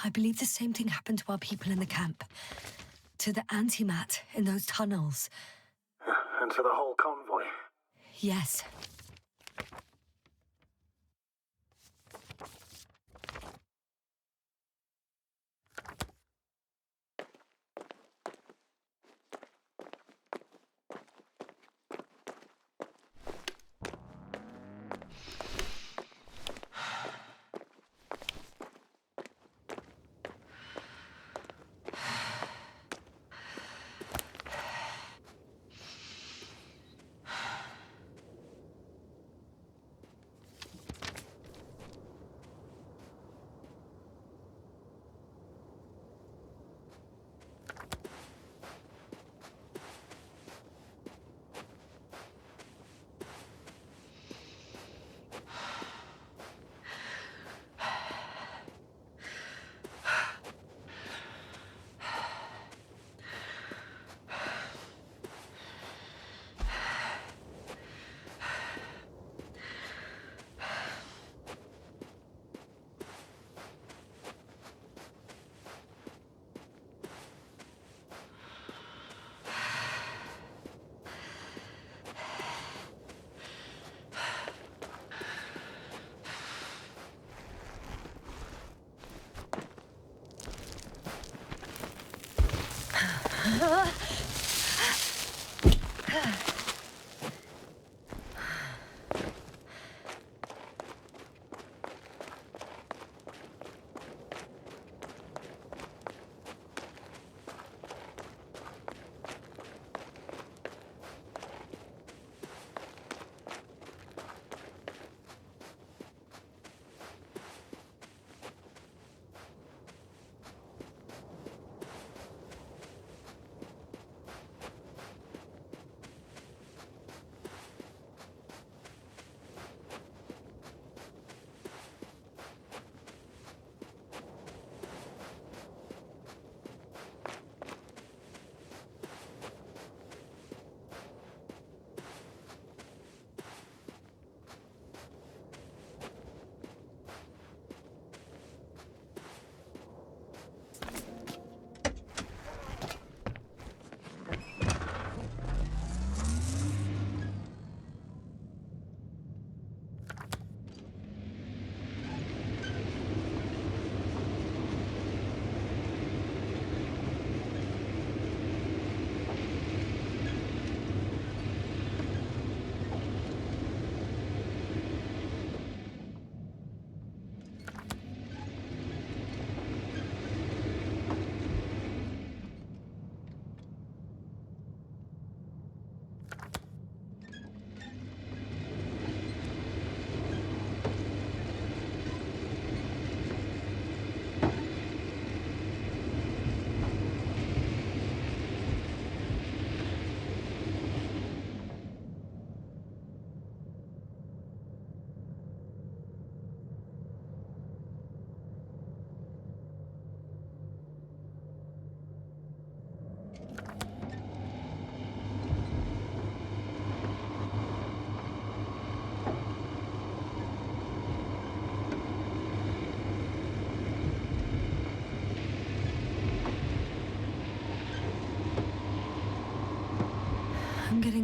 I believe the same thing happened to our people in the camp. To the antimat in those tunnels. And to the whole convoy. Yes.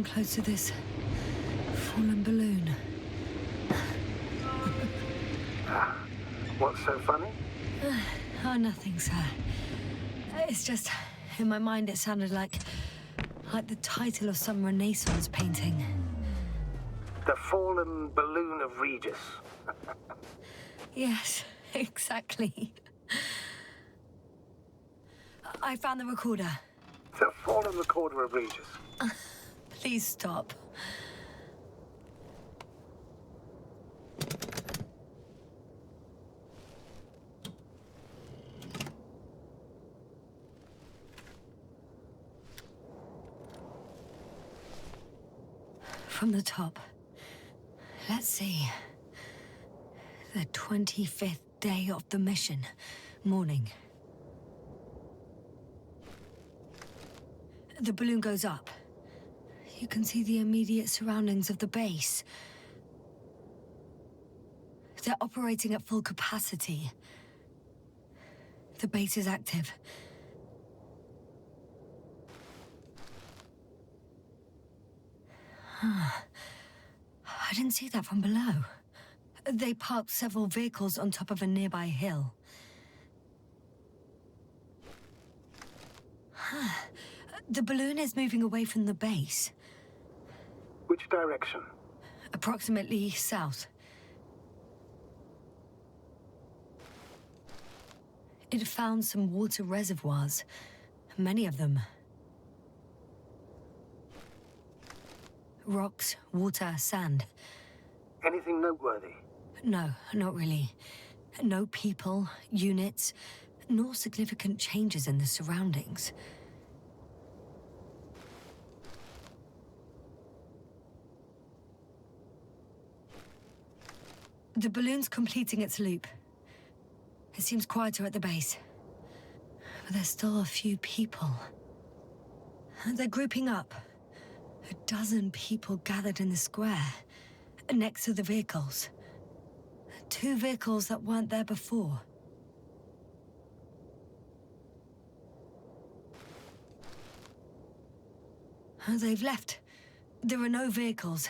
getting close to this fallen balloon. What's so funny? Oh, nothing, sir. It's just, in my mind it sounded like the title of some Renaissance painting. The Fallen Balloon of Regis. Yes, exactly. I found the recorder. The Fallen Recorder of Regis. Please stop. From the top. Let's see. The 25th day of the mission. Morning. The balloon goes up. You can see the immediate surroundings of the base. They're operating at full capacity. The base is active. I didn't see that from below. They parked several vehicles on top of a nearby hill. The balloon is moving away from the base. Which direction? Approximately south. It found some water reservoirs. Many of them. Rocks, water, sand. Anything noteworthy? No, not really. No people, units, nor significant changes in the surroundings. The balloon's completing its loop. It seems quieter at the base. But there's still a few people. They're grouping up. A dozen people gathered in the square, next to the vehicles. 2 vehicles that weren't there before. They've left. There are no vehicles.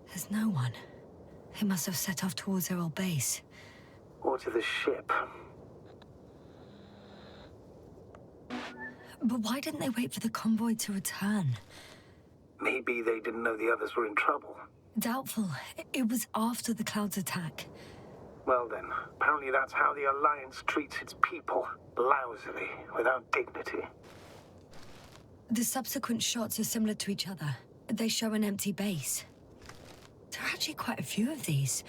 There's no one. They must have set off towards their old base. Or to the ship. But why didn't they wait for the convoy to return? Maybe they didn't know the others were in trouble. Doubtful. It was after the Cloud's attack. Well then, apparently that's how the Alliance treats its people. Lousily, without dignity. The subsequent shots are similar to each other. They show an empty base. There are actually quite a few of these.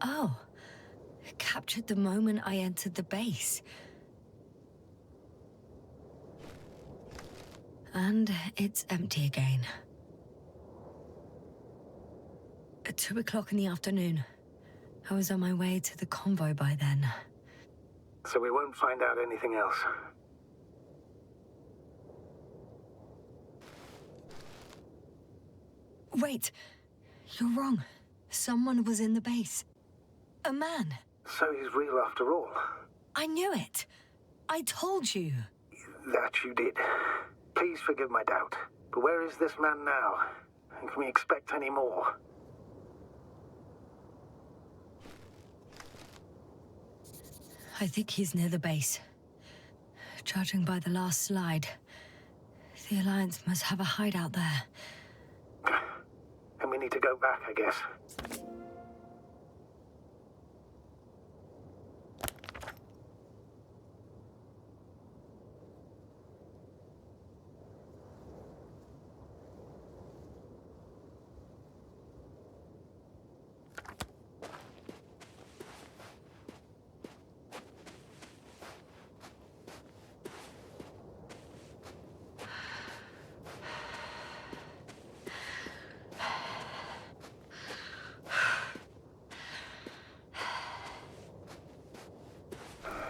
Oh. Captured the moment I entered the base. And it's empty again. At 2 o'clock in the afternoon. I was on my way to the convoy by then. So we won't find out anything else. Wait. You're wrong. Someone was in the base. A man. So he's real after all. I knew it. I told you. That you did. Please forgive my doubt. But where is this man now? And can we expect any more? I think he's near the base. Judging by the last slide, the Alliance must have a hideout there. And we need to go back, I guess.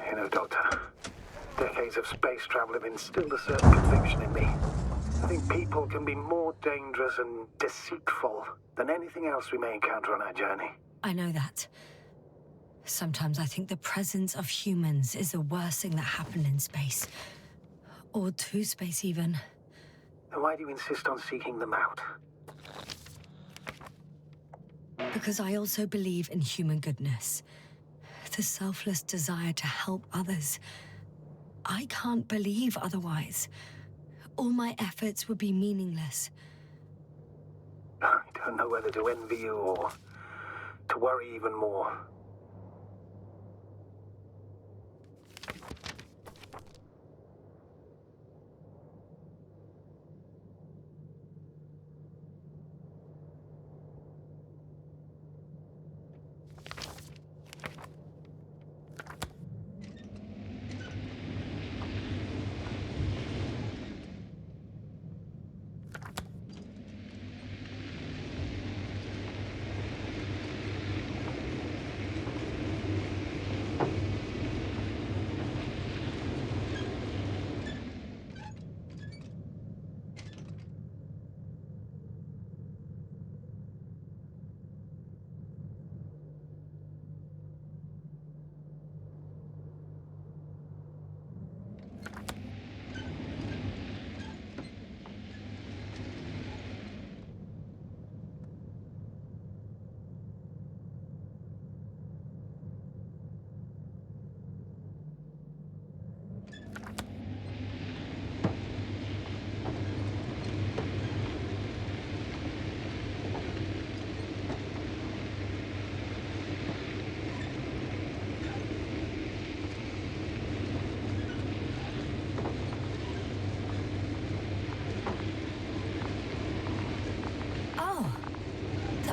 You know, Doctor, decades of space travel have instilled a certain conviction in me. I think people can be more dangerous and deceitful than anything else we may encounter on our journey. I know that. Sometimes I think the presence of humans is the worst thing that happened in space. Or to space, even. Then why do you insist on seeking them out? Because I also believe in human goodness. The selfless desire to help others. I can't believe otherwise. All my efforts would be meaningless. I don't know whether to envy you or to worry even more.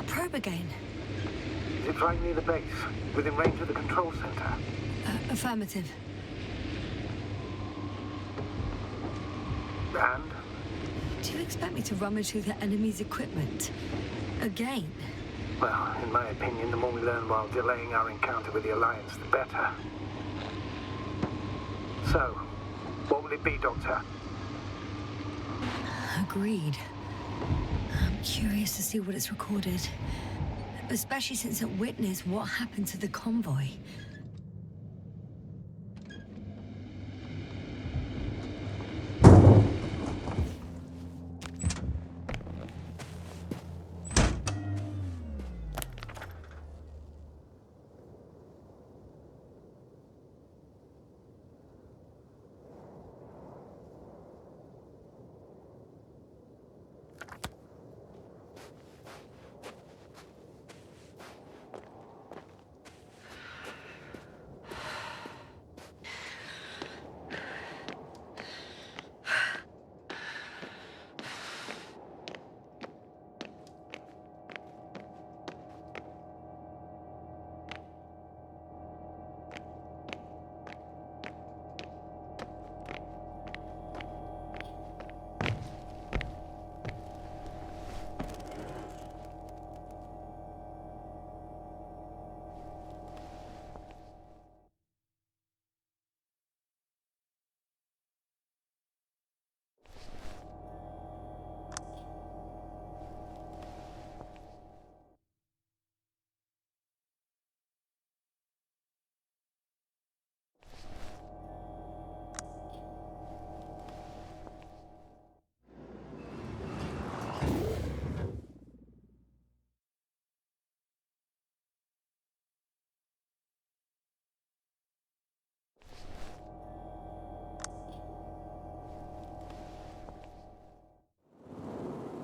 Probe again. Is it right near the base, within range of the control center? Affirmative. And? Do you expect me to rummage through the enemy's equipment? Again? Well, in my opinion, the more we learn while delaying our encounter with the Alliance, the better. So, what will it be, Doctor? Agreed. I'm curious to see what it's recorded. Especially since it witnessed what happened to the convoy.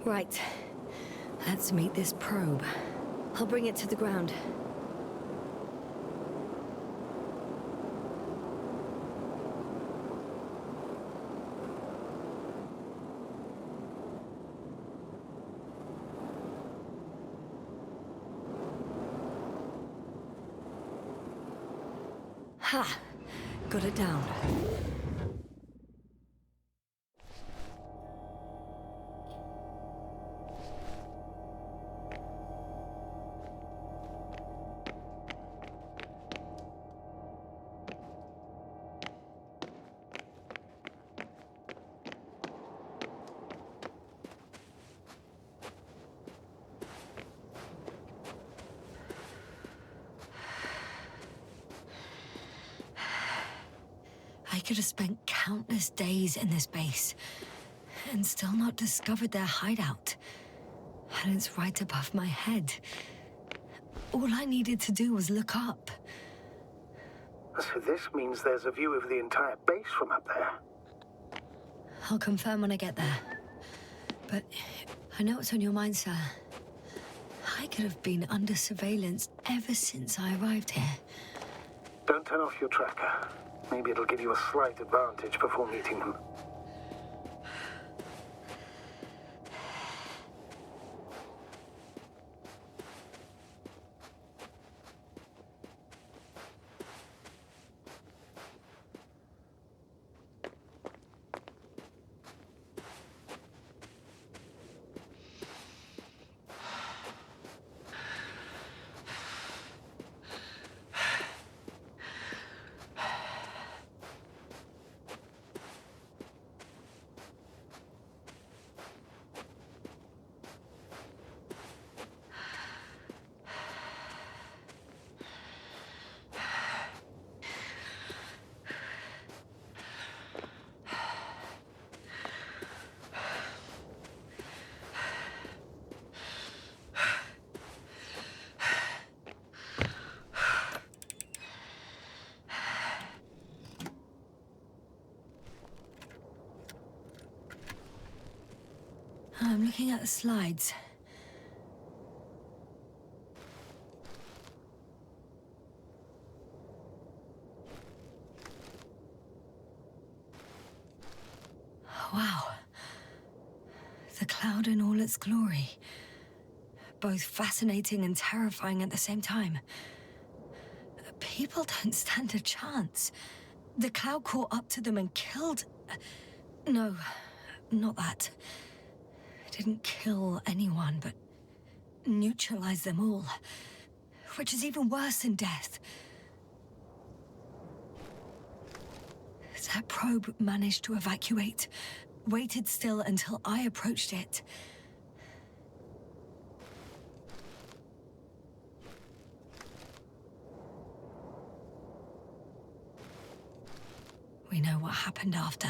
Right. Let's meet this probe. I'll bring it to the ground. Ha! Got it down. I could have spent countless days in this base and still not discovered their hideout. And it's right above my head. All I needed to do was look up. So this means there's a view of the entire base from up there. I'll confirm when I get there. But I know what's on your mind, sir. I could have been under surveillance ever since I arrived here. Don't turn off your tracker. Maybe it'll give you a slight advantage before meeting them. I'm looking at the slides. Wow. The cloud in all its glory. Both fascinating and terrifying at the same time. People don't stand a chance. The cloud caught up to them and killed... No, not that. It didn't kill anyone, but neutralized them all. Which is even worse than death. That probe managed to evacuate, waited still until I approached it. We know what happened after.